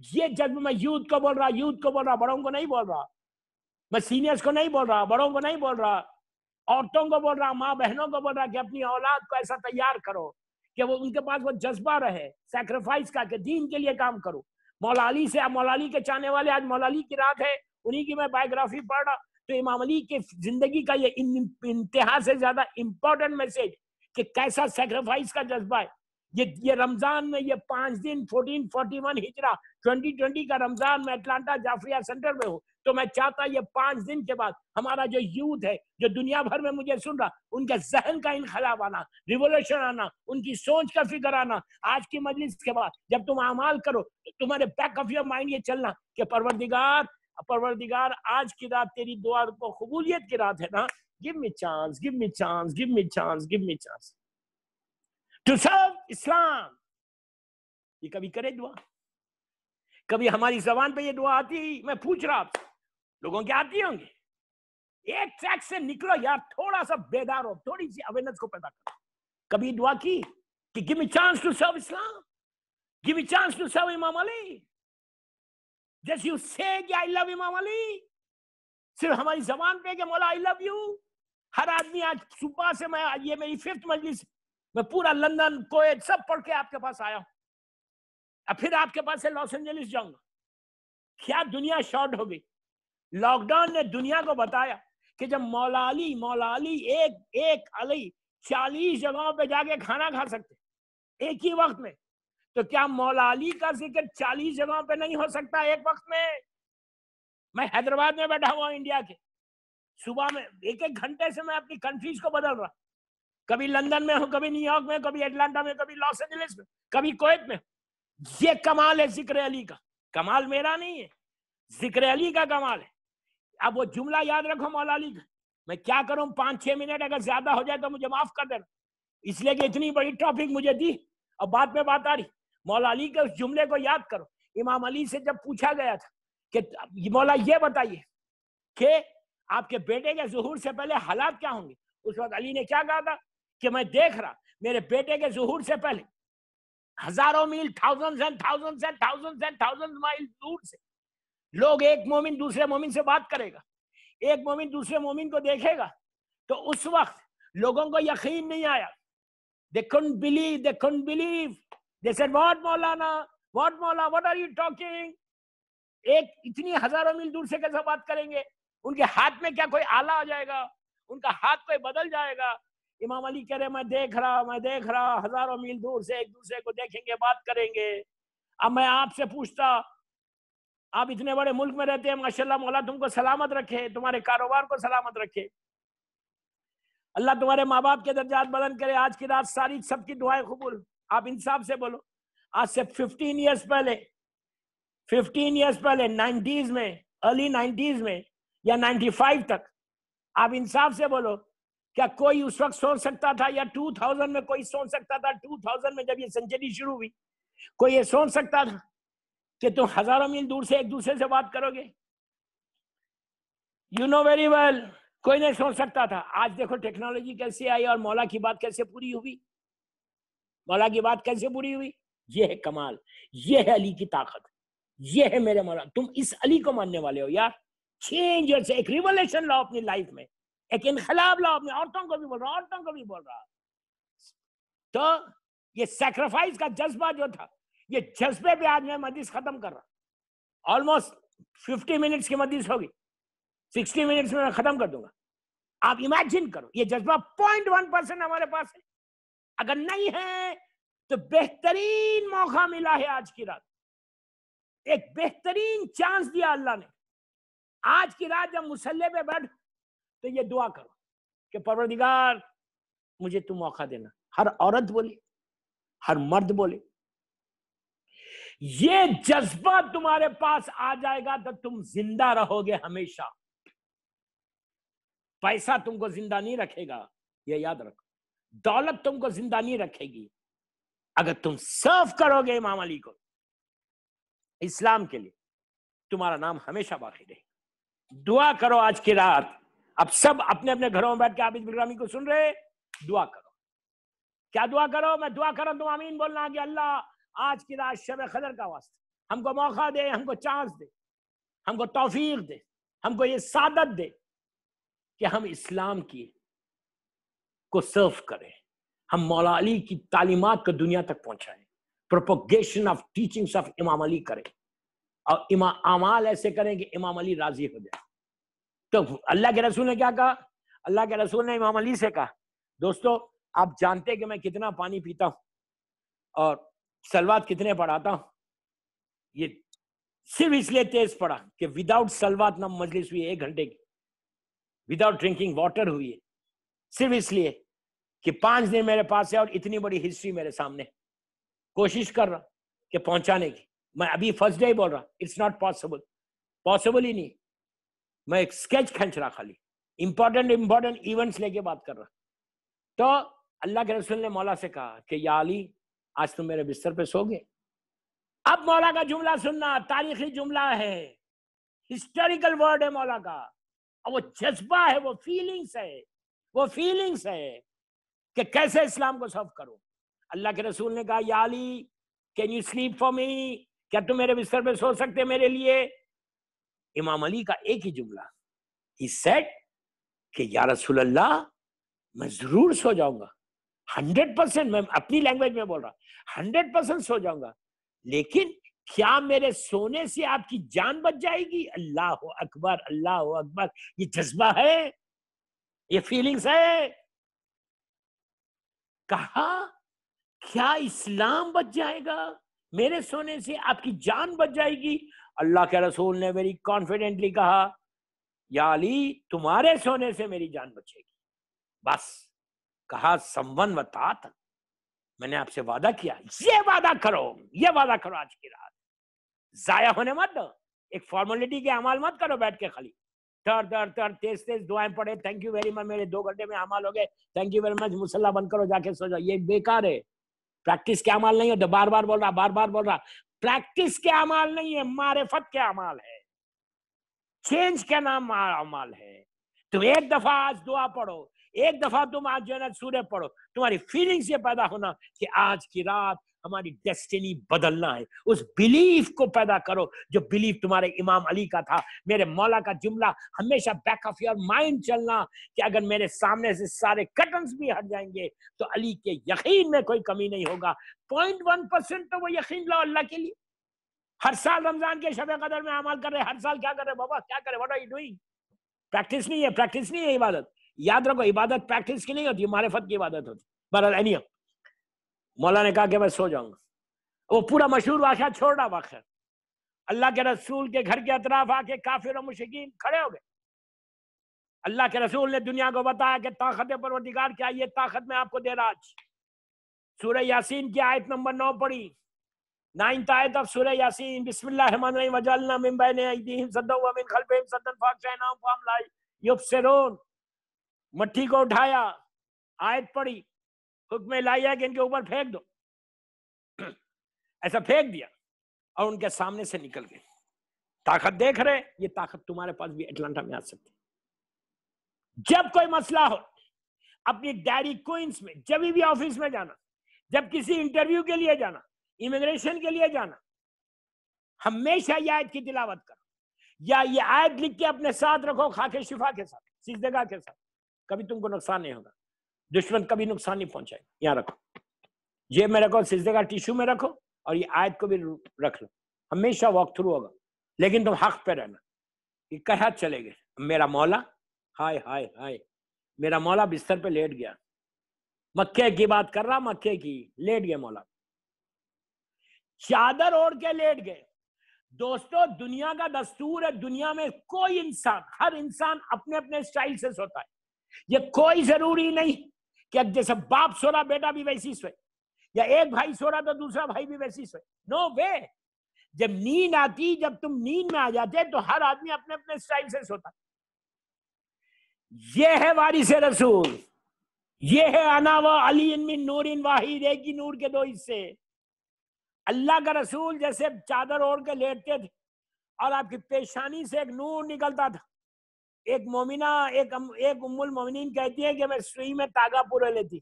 یہ جب میں یوتھ کو بول رہا، بڑوں کو نہیں بول رہا، میں سینئرز کو نہیں بول رہا، بڑوں کو نہیں بول رہا، عورتوں کو بول رہا، ماں بہنوں کو بول رہا کہ اپنی اولاد کو ایسا تیار کرو کہ وہ ان کے پاس وہ جذبہ رہے سیکریفائس کا، کہ دین کے لیے کام کرو. مولا علی سے، مولا علی کے چاہنے والے، آج مولا علی کی رات ہے، انہی کی میں بایوگرافی پڑھ رہا، تو امام علی کے زندگی کا یہ انتہا سے زیادہ امپورٹنٹ میسج کہ کیسا سیکریفائس کا جذبہ ہے. یہ رمضان میں یہ 5 دن 1441 ہجرہ 2020 کا رمضان میں اٹلانٹا جعفریہ سینٹر میں ہوں، تو میں چاہتا یہ 5 دن کے بعد ہمارا جو یوتھ ہے، جو دنیا بھر میں مجھے سن رہا، ان کے ذہن کا انقلاب آنا، ریولوشن آنا، ان کی سوچ کا فکر آنا. آج کی مجلس کے بعد جب تم اعمال کرو تو تمہارے بیک آف یور مائنڈ یہ چلنا کہ پروردگار آج کی رات تیری دعا کو قبولیت کی رات ہے نا. Give me chance, give me chance, give me chance, give me chance to serve Islam. یہ کبھی کرے دعا؟ کبھی ہماری زبان پہ یہ دعا آتی؟ میں پوچھ رہا آپ سے، لوگوں کی آتی ہوں گے؟ ایک ٹریک سے نکلو یار، تھوڑا سا بیدار ہو، تھوڑی سی اویئرنس کو پیدا کرو. کبھی دعا کی کہ give me chance to serve Islam, give me chance to serve امام علی. Just you say کہ I love امام علی، صرف ہماری زبان پہ کہ مولا I love you. ہر آدمی آج صبح سے، میں یہ میری 5th مجلس، میں پورا لندن کویت سب پڑھ کے آپ کے پاس آیا ہوں، اب پھر آپ کے پاس سے لاس اینجلس جاؤں گا. کیا دنیا شارٹ ہو گئی. لاک ڈاؤن نے دنیا کو بتایا کہ جب مولا علی ایک علی 40 جگہوں پہ جا کے کھانا کھا سکتے ایک ہی وقت میں، تو کیا مولا علی کا ذکر 40 جگہوں پہ نہیں ہو سکتا ایک وقت میں؟ میں حیدرآباد میں بیٹھا ہوا انڈیا کے، صبح میں 1 گھنٹے سے میں اپنی کنٹریز کو بدل رہا، کبھی لندن میں ہوں، کبھی نیو یارک میں، کبھی اٹلانٹا میں، کبھی لاس اینجلس میں، کبھی کویت میں. یہ کمال ہے ذکر علی کا، کمال میرا نہیں ہے، ذکر علی کا کمال ہے. اب وہ جملہ یاد رکھو مولا علی کا. میں کیا کروں، 5-6 منٹ اگر زیادہ ہو جائے تو مجھے معاف کر دینا، اس لیے کہ اتنی بڑی ٹاپک مجھے دی اور بات پہ بات آ رہی. مولا علی کے اس جملے کو یاد کرو. امام علی سے جب پوچھا گیا تھا کہ مولا یہ بتائیے کہ آپ کے بیٹے کے ظہور سے پہلے حالات کیا ہوں گے، اس وقت علی نے کیا کہا تھا کہ میں دیکھ رہا میرے بیٹے کے ظہور سے پہلے ہزاروں میل، thousands and thousands and thousands and thousands مائل دور سے لوگ، ایک مومن دوسرے مومن سے بات کرے گا، ایک مومن دوسرے مومن کو دیکھے گا. تو اس وقت لوگوں کو یقین نہیں آیا. They couldn't believe. They said, what Maulana, what مولا، what are you talking؟ ایک اتنی ہزاروں میل دور سے کیسے بات کریں گے؟ ان کے ہاتھ میں کیا کوئی آلہ آ جائے گا؟ ان کا ہاتھ کوئی بدل جائے گا؟ امام علی کہہ رہے میں دیکھ رہا ہزاروں میل دور سے ایک دوسرے کو دیکھیں گے، بات کریں گے. اب میں آپ سے پوچھتا، آپ اتنے بڑے ملک میں رہتے ہیں، ماشاءاللہ، مولا تم کو سلامت رکھے، تمہارے کاروبار کو سلامت رکھے، اللہ تمہارے ماں باپ کے درجات بلند کرے. آج کی رات ساری سب کی دعائیں قبول. آپ انصاف سے بولو، آج سے 15 ایئرز پہلے 90s میں، ارلی 90s میں یا 95 تک، آپ انصاف سے بولو، کیا کوئی اس وقت سوچ سکتا تھا، یا 2000 میں کوئی سوچ سکتا تھا، 2000 میں جب یہ سنچری شروع ہوئی، کوئی یہ سوچ سکتا تھا کہ تم ہزاروں میل دور سے ایک دوسرے سے بات کرو گے؟ یو نو ویری ویل، کوئی نہیں سوچ سکتا تھا. آج دیکھو ٹیکنالوجی کیسے آئی اور مولا کی بات کیسے پوری ہوئی، مولا کی بات کیسے پوری ہوئی. یہ ہے کمال، یہ ہے علی کی طاقت، یہ ہے میرے مولا. تم اس علی کو ماننے والے ہو یار. چینج سے ایک ریولیوشن لاؤ اپنی لائف میں، ایک انقلاب لاؤ اپنی. عورتوں کو بھی بول رہا تو یہ سیکریفائس کا جذبہ جو تھا، یہ جذبے پہ آج میں مجلس ختم کر رہا. آلموسٹ 50 منٹس کی مجلس ہوگی، 60 منٹس میں ختم کر دوں گا. آپ امیجن کرو، یہ جذبہ 0.1% ہمارے پاس ہے. اگر نہیں ہے تو بہترین موقع ملا ہے آج کی رات، ایک بہترین چانس دیا اللہ نے. آج کی رات جب مصلی پہ بیٹھ تو یہ دعا کرو کہ پروردگار مجھے تو موقع دینا. ہر عورت بولے، ہر مرد بولے، یہ جذبہ تمہارے پاس آ جائے گا تو تم زندہ رہو گے ہمیشہ. پیسہ تم کو زندہ نہیں رکھے گا، یہ یاد رکھو. دولت تم کو زندہ نہیں رکھے گی. اگر تم سرو کرو گے امام علی کو، اسلام کے لیے، تمہارا نام ہمیشہ باقی رہے. دعا کرو آج کی رات. اب سب اپنے اپنے گھروں میں بیٹھ کے عابد بلرامی کو سن رہے، دعا کرو. کیا دعا کرو؟ میں دعا کروں، تم آمین بولنا کہ اللہ آج کی رات شب قدر کا واسطہ ہم کو موقع دے, ہم کو چانس دے, ہم کو توفیق دے, ہم کو یہ سعادت دے کہ ہم اسلام کی کو سرو کریں, ہم مولا علی کی تعلیمات کو دنیا تک پہنچائیں, پروپوگیشن آف ٹیچنگز آف امام علی کریں, اور اعمال ایسے کریں کہ امام علی راضی ہو جائے. تو اللہ کے رسول نے کیا کہا؟ اللہ کے رسول نے امام علی سے کہا, دوستو آپ جانتے کہ میں کتنا پانی پیتا ہوں اور سلوات کتنے پڑھاتا ہوں, یہ صرف اس لیے تیز پڑھا کہ وداؤٹ سلوات نہ مجلس ہوئی 1 گھنٹے کی, وداؤٹ ڈرنکنگ واٹر ہوئی ہے, صرف اس لیے کہ 5 دن میرے پاس ہے اور اتنی بڑی ہسٹری میرے سامنے, کوشش کر رہا کہ پہنچانے کی. میں ابھی فرسٹ ڈے بول رہا, اٹس ناٹ پاسبل ہی نہیں, میں ایک اسکیچ کھینچ رہا, خالی امپورٹنٹ ایونٹس لے کے بات کر رہا. تو اللہ کے رسول نے مولا سے کہا کہ یا علی آج تم میرے بستر پہ سو گئے. اب مولا کا جملہ سننا, تاریخی جملہ ہے, ہسٹوریکل ورڈ ہے مولا کا, اور وہ جذبہ ہے, وہ فیلنگس ہے کہ کیسے اسلام کو سرو کرو. اللہ کے رسول نے کہا یا Ali can you sleep for me, کیا تم میرے بستر پہ سو سکتے میرے لیے؟ امام علی کا ایک ہی جملہ, ہی سیڈ کہ یا رسول اللہ میں ضرور سو جاؤں گا, 100%, میں اپنی لینگویج میں بول رہا, 100% سو جاؤں گا, لیکن کیا میرے سونے سے آپ کی جان بچ جائے گی؟ اللہ اکبر, اللہ اکبر. یہ جذبہ ہے, یہ فیلنگز ہے. کہا کیا اسلام بچ جائے گا میرے سونے سے, آپ کی جان بچ جائے گی؟ اللہ کے رسول نے ویری کانفیڈنٹلی کہا یا علی تمہارے سونے سے میری جان بچے گی. بس کہا سمون وطاعت, میں نے آپ سے وعدہ کیا, یہ وعدہ کرو آج کی رات, ضائع ہونے مت دو, ایک فارملٹی کے اعمال مت کرو بیٹھ کے خالی تیز دعائیں پڑھے, تھینک یو ویری مچ میرے 2 گھنٹے میں اعمال ہو گئے, تھینک یو ویری مچ, مصلی بند کرو جا کے سو جاؤ. یہ بیکار ہے, پریکٹس کے اعمال نہیں ہوتے. بار بار بول رہا, پریکٹس کے اعمال نہیں ہے, معرفت کے اعمال ہے, چینج کا نام اعمال ہے. تم ایک دفعہ آج دعا پڑھو, ایک دفعہ تم آج جو ہے نا سورہ پڑھو, تمہاری فیلنگز یہ پیدا ہونا کہ آج کی رات ہماری ڈیسٹینی بدلنا ہے. اس بلیف کو پیدا کرو جو بلیف تمہارے امام علی کا تھا. میرے مولا کا جملہ ہمیشہ بیک آف یور مائنڈ چلنا کہ اگر میرے سامنے سے سارے کرٹنز بھی ہٹ جائیں گے تو علی کے یقین میں کوئی کمی نہیں ہوگا. 0.1% تو وہ یقین لو اللہ کے لیے. ہر سال رمضان کے شب قدر میں عمل کر رہے, ہر سال کیا کر رہے بابا, کیا کرے, what are you doing? Practice نہیں ہے عبادت. یاد رکھو عبادت پریکٹس کی نہیں ہوتی, معرفت کی عبادت ہوتی. بہرحال مولا نے کہا کہ میں سو جاؤں گا. وہ پورا مشہور واقعہ چھوڑ رہا واقعہ, اللہ کے رسول کے گھر کے اطراف آ کے کافر و مشرکین کھڑے ہو گئے. اللہ کے رسول نے دنیا کو بتایا کہ طاقت پروردگار کیا, یہ طاقت میں آپ کو دے رہا. آج سورہ یاسین کی آیت نمبر 9 پڑھی, 9th آیت آف سورہ یاسین. بسم اللہ الرحمن الرحیم. وجعلنا من بین ایدیہم سدا ومن خلفہم سدا فاغشیناہم فہم لا یبصرون. مٹھی کو اٹھایا, آیت پڑھی, حکم الہی ہے کہ ان کے اوپر پھینک دو. ایسا پھینک دیا اور ان کے سامنے سے نکل گئے. طاقت دیکھ رہے, یہ طاقت تمہارے پاس بھی اٹلانٹا میں آ سکتی. جب کوئی مسئلہ ہو اپنی ڈائری کوئنس میں, جب بھی آفس میں جانا, جب کسی انٹرویو کے لیے جانا, امیگریشن کے لیے جانا, ہمیشہ یہ آیت کی تلاوت کرو, یا یہ آیت لکھ کے اپنے ساتھ رکھو, خاک شفا کے ساتھ, سجدگاہ کے ساتھ. کبھی تم کو نقصان نہیں ہوگا, دشمن کبھی نقصان نہیں پہنچائے. یہاں رکھو, جیب میں رکھو, سجدگاہ ٹیشو میں رکھو, اور یہ آیت کو بھی رکھ لو. ہمیشہ واک تھرو ہوگا, لیکن تم حق پہ رہنا. یہ کہا چلے گئے, میرا مولا, ہائے ہائے ہائے, میرا مولا بستر پہ لیٹ گیا. مکے کی بات کر رہا, مکے کی, لیٹ گیا مولا, چادر اوڑھ کے لیٹ گئے. دوستو دنیا کا دستور ہے, دنیا میں کوئی انسان, ہر انسان اپنے اپنے سٹائل سے سوتا ہے. یہ کوئی ضروری نہیں کہ جیسے باپ سو رہا بیٹا بھی ویسی سوئے, یا ایک بھائی سو رہا تو دوسرا بھائی بھی ویسی سوئے. نو وے. جب نیند آتی, جب تم نیند میں آ جاتے تو ہر آدمی اپنے اپنے سٹائل سے سوتا. یہ ہے وارث رسول, یہ ہے انا و علی من نور واحد, ایک ہی نور کے 2 حصے. اللہ کا رسول جیسے چادر اوڑھ کے لیٹتے تھے اور آپ کی پیشانی سے ایک نور نکلتا تھا. ایک مومنہ, ایک ام المومنین کہتی ہے کہ میں سوئی میں تاگا پورا لیتی,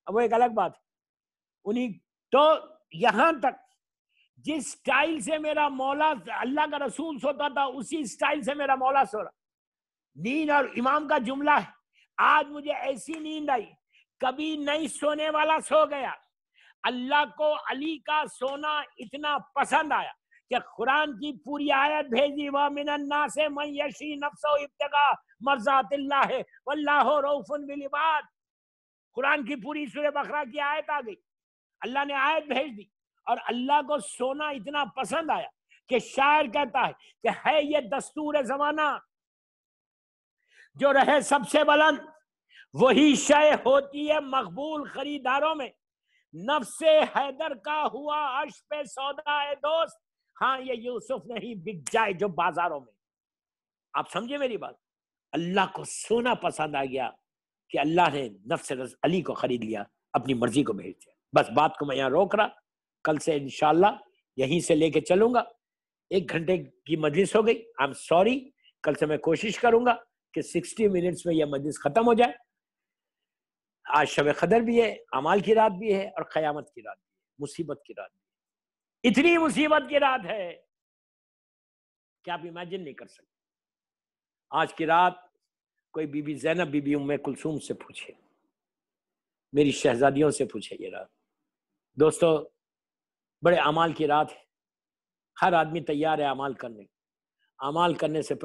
اب وہ ایک الگ بات ہے انہیں. تو یہاں تک جس سٹائل سے میرا مولا اللہ کا رسول سوتا تھا اسی سٹائل سے میرا مولا سو رہا. نیند اور امام کا جملہ ہے, آج مجھے ایسی نیند آئی کبھی نہیں سونے والا سو گیا. اللہ کو علی کا سونا اتنا پسند آیا کہ قرآن کی پوری آیت بھیجی, وَمِنَ النَّاسِ مَن يَشْرِي نَفْسَهُ ابْتِغَاءَ مَرْضَاتِ اللَّهِ وَاللَّهُ رَءُوفٌ بِالْعِبَادِ. قرآن کی پوری سورہ بقرہ کی آیت آ گئی, اللہ نے آیت بھیج دی, اور اللہ کو سونا اتنا پسند آیا کہ شاعر کہتا ہے کہ ہے یہ دستور زمانہ جو رہے سب سے بلند, وہی شے ہوتی ہے مقبول خریداروں میں. نفس حیدر کا ہوا عرش پہ سودا ہے دوست, ہاں یہ یوسف نہیں بک جائے جو بازاروں میں. آپ سمجھے میری بات؟ اللہ کو سونا پسند آ گیا کہ اللہ نے نفس علی کو خرید لیا, اپنی مرضی کو بھیج دیا. بس بات کو میں یہاں روک رہا, کل سے انشاءاللہ یہیں سے لے کے چلوں گا. 1 گھنٹے کی مجلس ہو گئی, آئی ایم سوری. کل سے میں کوشش کروں گا کہ 60 منٹس میں یہ مجلس ختم ہو جائے. آج شب قدر بھی ہے, اعمال کی رات بھی ہے, اور قیامت کی رات بھی ہے, مصیبت کی رات بھی ہے. اتنی مصیبت کی رات ہے کہ آپ امیجن نہیں کر سکتے. آج کی رات کوئی بی بی زینب, بی بی ام کلثوم سے پوچھے, میری شہزادیوں سے پوچھے. یہ رات دوستو بڑے اعمال کی رات ہے. ہر آدمی تیار ہے اعمال کرنے. اعمال کرنے سے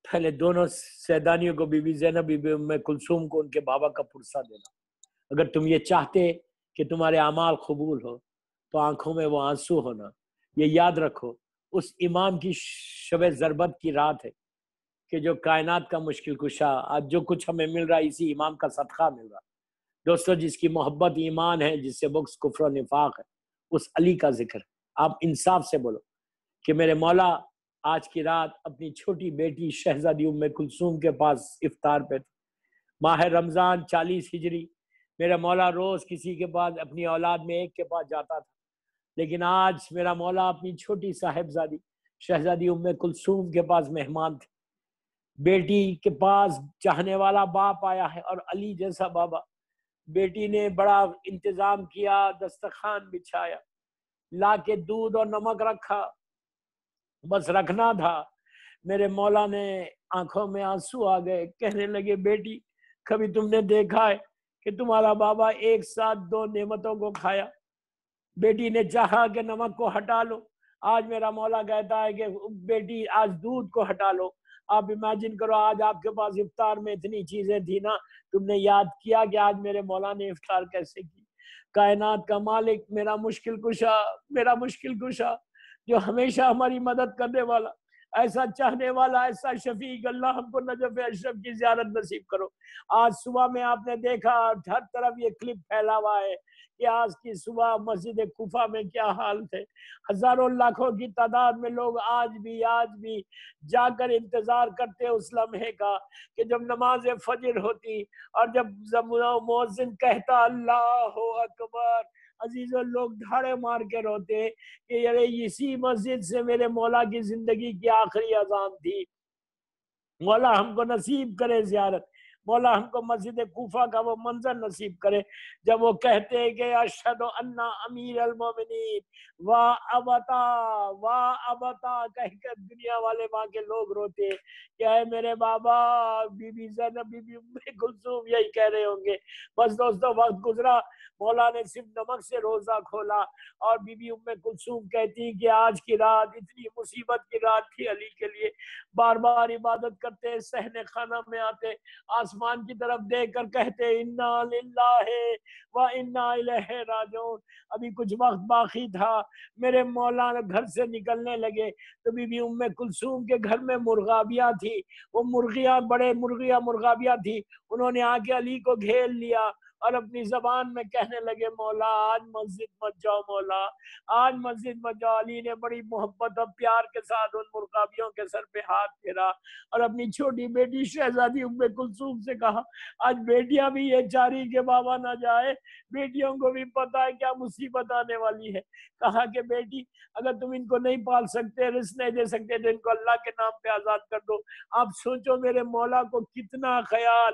پہلے دونوں سیدانیوں کو, بی بی زینب, بی بی ام کلثوم کو, ان کے بابا کا پرسہ دینا. اگر تم یہ چاہتے کہ تمہارے اعمال قبول ہو تو آنکھوں میں وہ آنسو ہونا. یہ یاد رکھو, اس امام کی شب ضربت کی رات ہے کہ جو کائنات کا مشکل کشا. آج جو کچھ ہمیں مل رہا ہے اسی امام کا صدقہ مل رہا. دوستو جس کی محبت ایمان ہے, جس سے بغض کفر و نفاق ہے, اس علی کا ذکر. آپ انصاف سے بولو کہ میرے مولا آج کی رات اپنی چھوٹی بیٹی شہزادی ام کلثوم کے پاس افطار پہ تھے. ماہ رمضان 40 ہجری. میرا مولا روز کسی کے پاس, اپنی اولاد میں ایک کے پاس جاتا تھا, لیکن آج میرا مولا اپنی چھوٹی صاحبزادی شہزادی ام کلثوم کے پاس مہمان تھے. بیٹی کے پاس چاہنے والا باپ آیا ہے, اور علی جیسا بابا. بیٹی نے بڑا انتظام کیا, دسترخوان بچھایا, لا کے دودھ اور نمک رکھا, بس رکھنا تھا. میرے مولا نے آنکھوں میں آنسو آ گئے, کہنے لگے بیٹی کبھی تم نے دیکھا ہے کہ تمہارا بابا ایک ساتھ 2 نعمتوں کو کھایا؟ بیٹی نے چاہا کہ نمک کو ہٹا لو, آج میرا مولا کہتا ہے کہ بیٹی آج دودھ کو ہٹا لو. آپ امیجن کرو آج آپ کے پاس افطار میں اتنی چیزیں تھی نا, تم نے یاد کیا کہ آج میرے مولا نے افطار کیسے کی. کائنات کا مالک, میرا مشکل کشا, جو ہمیشہ ہماری مدد کرنے والا, ایسا چاہنے والا, ایسا شفیق, اللہ ہم کو نجف اشرف کی زیارت نصیب کرو. آج صبح میں آپ نے دیکھا ہر طرف یہ کلپ پھیلا ہوا ہے کہ آج کی صبح مسجد کوفہ میں کیا حال تھے. ہزاروں لاکھوں کی تعداد میں لوگ آج بھی جا کر انتظار کرتے اس لمحے کا کہ جب نماز فجر ہوتی اور جب مؤذن کہتا اللہ اکبر, عزیزوں لوگ دھاڑے مار کے روتے کہ یار اسی مسجد سے میرے مولا کی زندگی کی آخری اذان تھی. مولا ہم کو نصیب کرے زیارت, مولا ہم کو مسجد کوفہ کا وہ منظر نصیب کرے جب وہ کہتے ہیں کہ اشہد ان امیر المومنین وا ابتا کہہ کر دنیا والے وہاں کے لوگ روتے کہ اے میرے بابا. بی بی زینب, بی بی ام کلثوم یہی کہہ رہے ہوں گے. بس دوستو وقت گزرا, مولا نے صرف نمک سے روزہ کھولا, اور بی بی ام کلثوم کہتی کہ آج کی رات اتنی مصیبت کی رات تھی علی کے لیے. بار بار عبادت کرتے, صحن خانہ میں آتے, آسمان کی طرف دیکھ کر کہتے انا للہ و انا الیہ راجعون. ابھی کچھ وقت باقی تھا, میرے مولا گھر سے نکلنے لگے تو بی بی ام کلثوم کے گھر میں مرغابیاں تھی. وہ بڑے مرغابیاں تھی. انہوں نے آ کے علی کو گھیر لیا اور اپنی زبان میں کہنے لگے مولا آج مسجد مت جاؤ, مولا آج مسجد مت جاؤ. علی نے بڑی محبت اور پیار کے ساتھ ان مرغابیوں کے سر پہ ہاتھ پھیرا اور اپنی چھوٹی بیٹی شہزادی ام کلثوم سے کہا آج بیٹیاں بھی یہ چاہ رہی کہ بابا نہ جائے, بیٹیوں کو بھی پتا ہے کیا مصیبت آنے والی ہے. کہا کہ بیٹی اگر تم ان کو نہیں پال سکتے, رزق نہیں دے سکتے تو ان کو اللہ کے نام پہ آزاد کر دو. آپ سوچو میرے مولا کو کتنا خیال,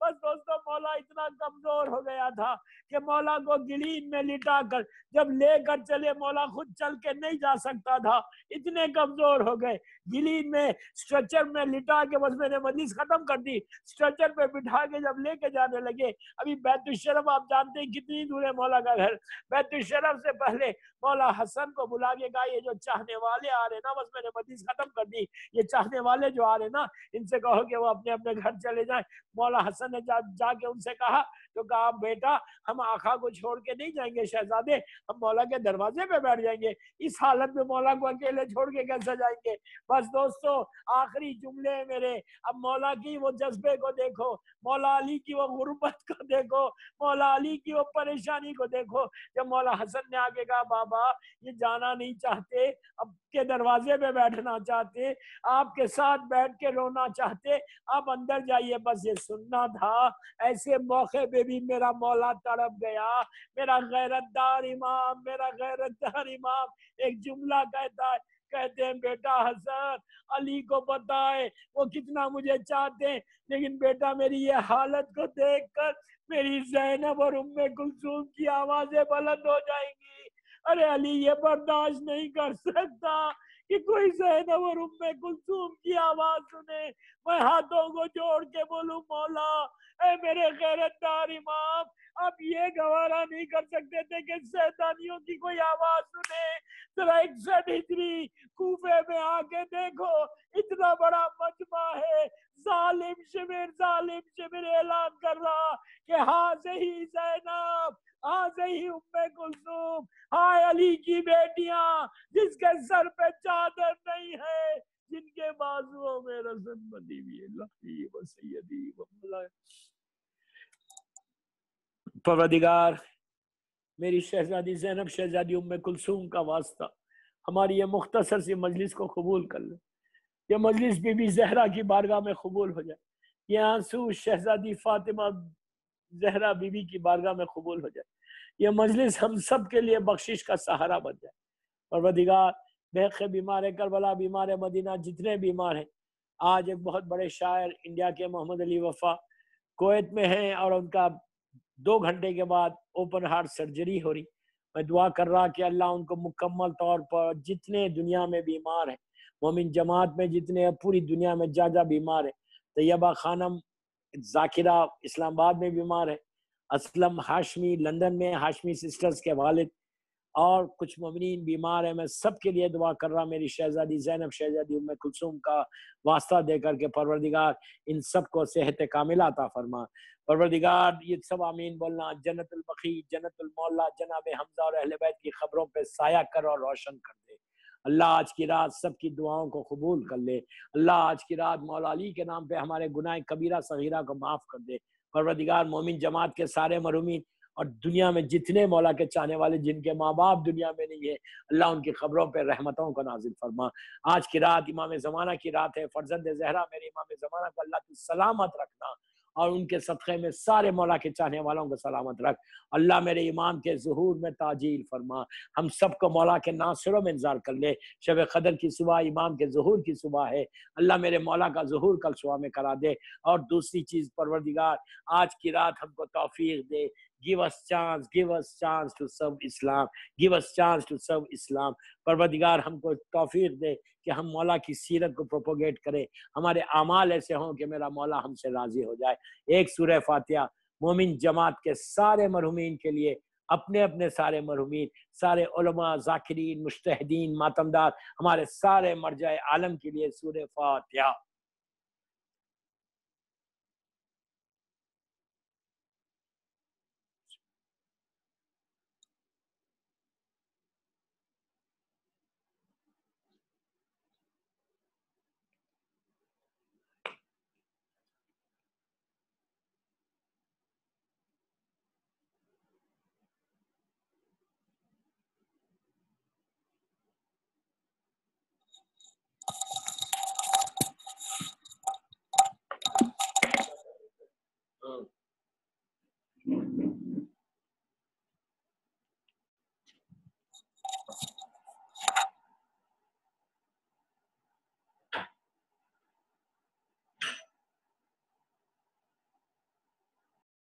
بس دوستوں مولا اتنا کمزور ہو گیا تھا کہ مولا کو گلین میں لٹا کر جب لے کر چلے مولا خود چل کے نہیں جا سکتا تھا، اتنے کمزور ہو گئے. گلین میں اسٹرچر میں لٹا کے بس میں نے مجلس ختم کر دی. اسٹرچر پہ بٹھا کے جب لے کے جانے لگے، ابھی بیت الشرف آپ جانتے ہیں کتنی دور ہے مولا کا گھر، بیت الشرف سے پہلے مولا حسن کو بلا کے کہا یہ جو چاہنے والے آ رہے نا، بس میں نے مجلس ختم کر دی، یہ چاہنے والے جو آ رہے نا ان سے کہو کہ وہ اپنے اپنے گھر چلے جائیں. مولا حسن نے جا کے ان سے کہا تو کہا بیٹا ہم آقا کو چھوڑ کے نہیں جائیں گے شہزادے، ہم مولا کے دروازے پہ بیٹھ جائیں گے. اس حالت میں مولا کو اکیلے چھوڑ کے کیسے جائیں گے؟ بس دوستو آخری جملے میرے، اب مولا کی وہ جذبے کو دیکھو، مولا علی کی وہ غربت کو دیکھو، مولا علی کی وہ پریشانی کو دیکھو. جب مولا حسن نے آگے کہا بابا یہ جانا نہیں چاہتے، اب کے دروازے پہ بیٹھنا چاہتے، آپ کے ساتھ بیٹھ کے رونا چاہتے، آپ اندر جائیے، بس یہ سننا تھا. ایسے موقع پہ بھی میرا مولا تڑپ گیا. میرا غیرت دار امام، میرا غیرت دار امام ایک جملہ کہتا ہے، کہتے ہیں بیٹا حسن علی کو بتائے وہ کتنا مجھے چاہتے ہیں، لیکن بیٹا میری یہ حالت کو دیکھ کر میری زینب اور ام کلثوم کی آوازیں بلند ہو جائیں گی. ارے علی یہ برداشت نہیں کر سکتا کہ کوئی زینب اور ام کلثوم کی آواز سنے. میں ہاتھوں کو جوڑ کے بولوں مولا اے میرے غیرت دار امام، آپ یہ گوارا نہیں کر سکتے تھے کہ شیطانیوں کی کوئی آواز سنے؟ ذرا 61 ہجری کوفے میں آ کے دیکھو، اتنا بڑا مجمع ہے، ظالم شبر اعلان کر رہا کہ ہاں ہی زینب، ہاں ہی ام کلثوم، ہائے علی کی بیٹیاں جس کے سر پہ چادر نہیں ہے، جن کے بازوؤں میں رسن بندی ہوئی ہے. اللہ و سیدی و مولا پروردگار، میری شہزادی زینب شہزادی ام کلثوم کا واسطہ ہماری یہ مختصر سی مجلس کو قبول کر لے. یہ مجلس بی بی زہرا کی بارگاہ میں قبول ہو جائے. یہ آنسو شہزادی فاطمہ زہرا بی بی کی بارگاہ میں قبول ہو جائے. یہ مجلس ہم سب کے لیے بخشش کا سہارا بن جائے. پروردگار بیخ بیمار ہے، کربلا بیمار ہے، مدینہ جتنے بیمار ہیں، آج ایک بہت بڑے شاعر انڈیا کے محمد علی وفا کویت میں ہیں اور ان کا 2 گھنٹے کے بعد اوپن ہارٹ سرجری ہو رہی. میں دعا کر رہا کہ اللہ ان کو مکمل طور پر، جتنے دنیا میں بیمار ہیں، مومن جماعت میں جتنے پوری دنیا میں جا بیمار ہیں، طیبہ خانم ذاکرہ اسلام آباد میں بیمار ہے، اسلم ہاشمی لندن میں، ہاشمی سسٹرز کے والد اور کچھ مومنین بیمار ہیں. میں سب کے لیے دعا کر رہا میری شہزادی زینب شہزادی ام کلثوم کا واسطہ دے کر کے پروردگار ان سب کو صحت کاملہ عطا فرما. پروردگار یہ سب آمین بولنا. جنت البقیع، جنت المولا جناب حمزہ اور اہل بیت کی خبروں پہ سایہ کر اور روشن کر دے. اللہ آج کی رات سب کی دعاؤں کو قبول کر لے. اللہ آج کی رات مولا علی کے نام پہ ہمارے گناہ کبیرہ صغیرہ کو معاف کر دے. پروردگار مومن جماعت کے سارے مرحومین اور دنیا میں جتنے مولا کے چاہنے والے جن کے ماں باپ دنیا میں نہیں ہے، اللہ ان کی خبروں پہ رحمتوں کو نازل فرما. آج کی رات امام زمانہ کی رات ہے. فرزند زہرا میرے امام زمانہ کو اللہ کی سلامت رکھنا اور ان کے صدقے میں سارے مولا کے چاہنے والوں کو سلامت رکھ. اللہ میرے امام کے ظہور میں تعجیل فرما. ہم سب کو مولا کے ناصروں میں انتظار کر لے. شب قدر کی صبح امام کے ظہور کی صبح ہے. اللہ میرے مولا کا ظہور کل صبح میں کرا دے. اور دوسری چیز پروردگار آج کی رات ہم کو توفیق دے. Give us chance to serve Islam. Give us chance to serve Islam. پروردگار ہم کو توفیق دے کہ ہم مولا کی سیرت کو پروپوگیٹ کریں. ہمارے اعمال ایسے ہوں کہ میرا مولا ہم سے راضی ہو جائے. ایک سورہ فاتحہ مومن جماعت کے سارے مرحومین کے لیے، اپنے اپنے سارے مرحومین، سارے علماء، ذاکرین، مجتہدین، ماتمدار، ہمارے سارے مرجع عالم کے لیے سورہ فاتحہ.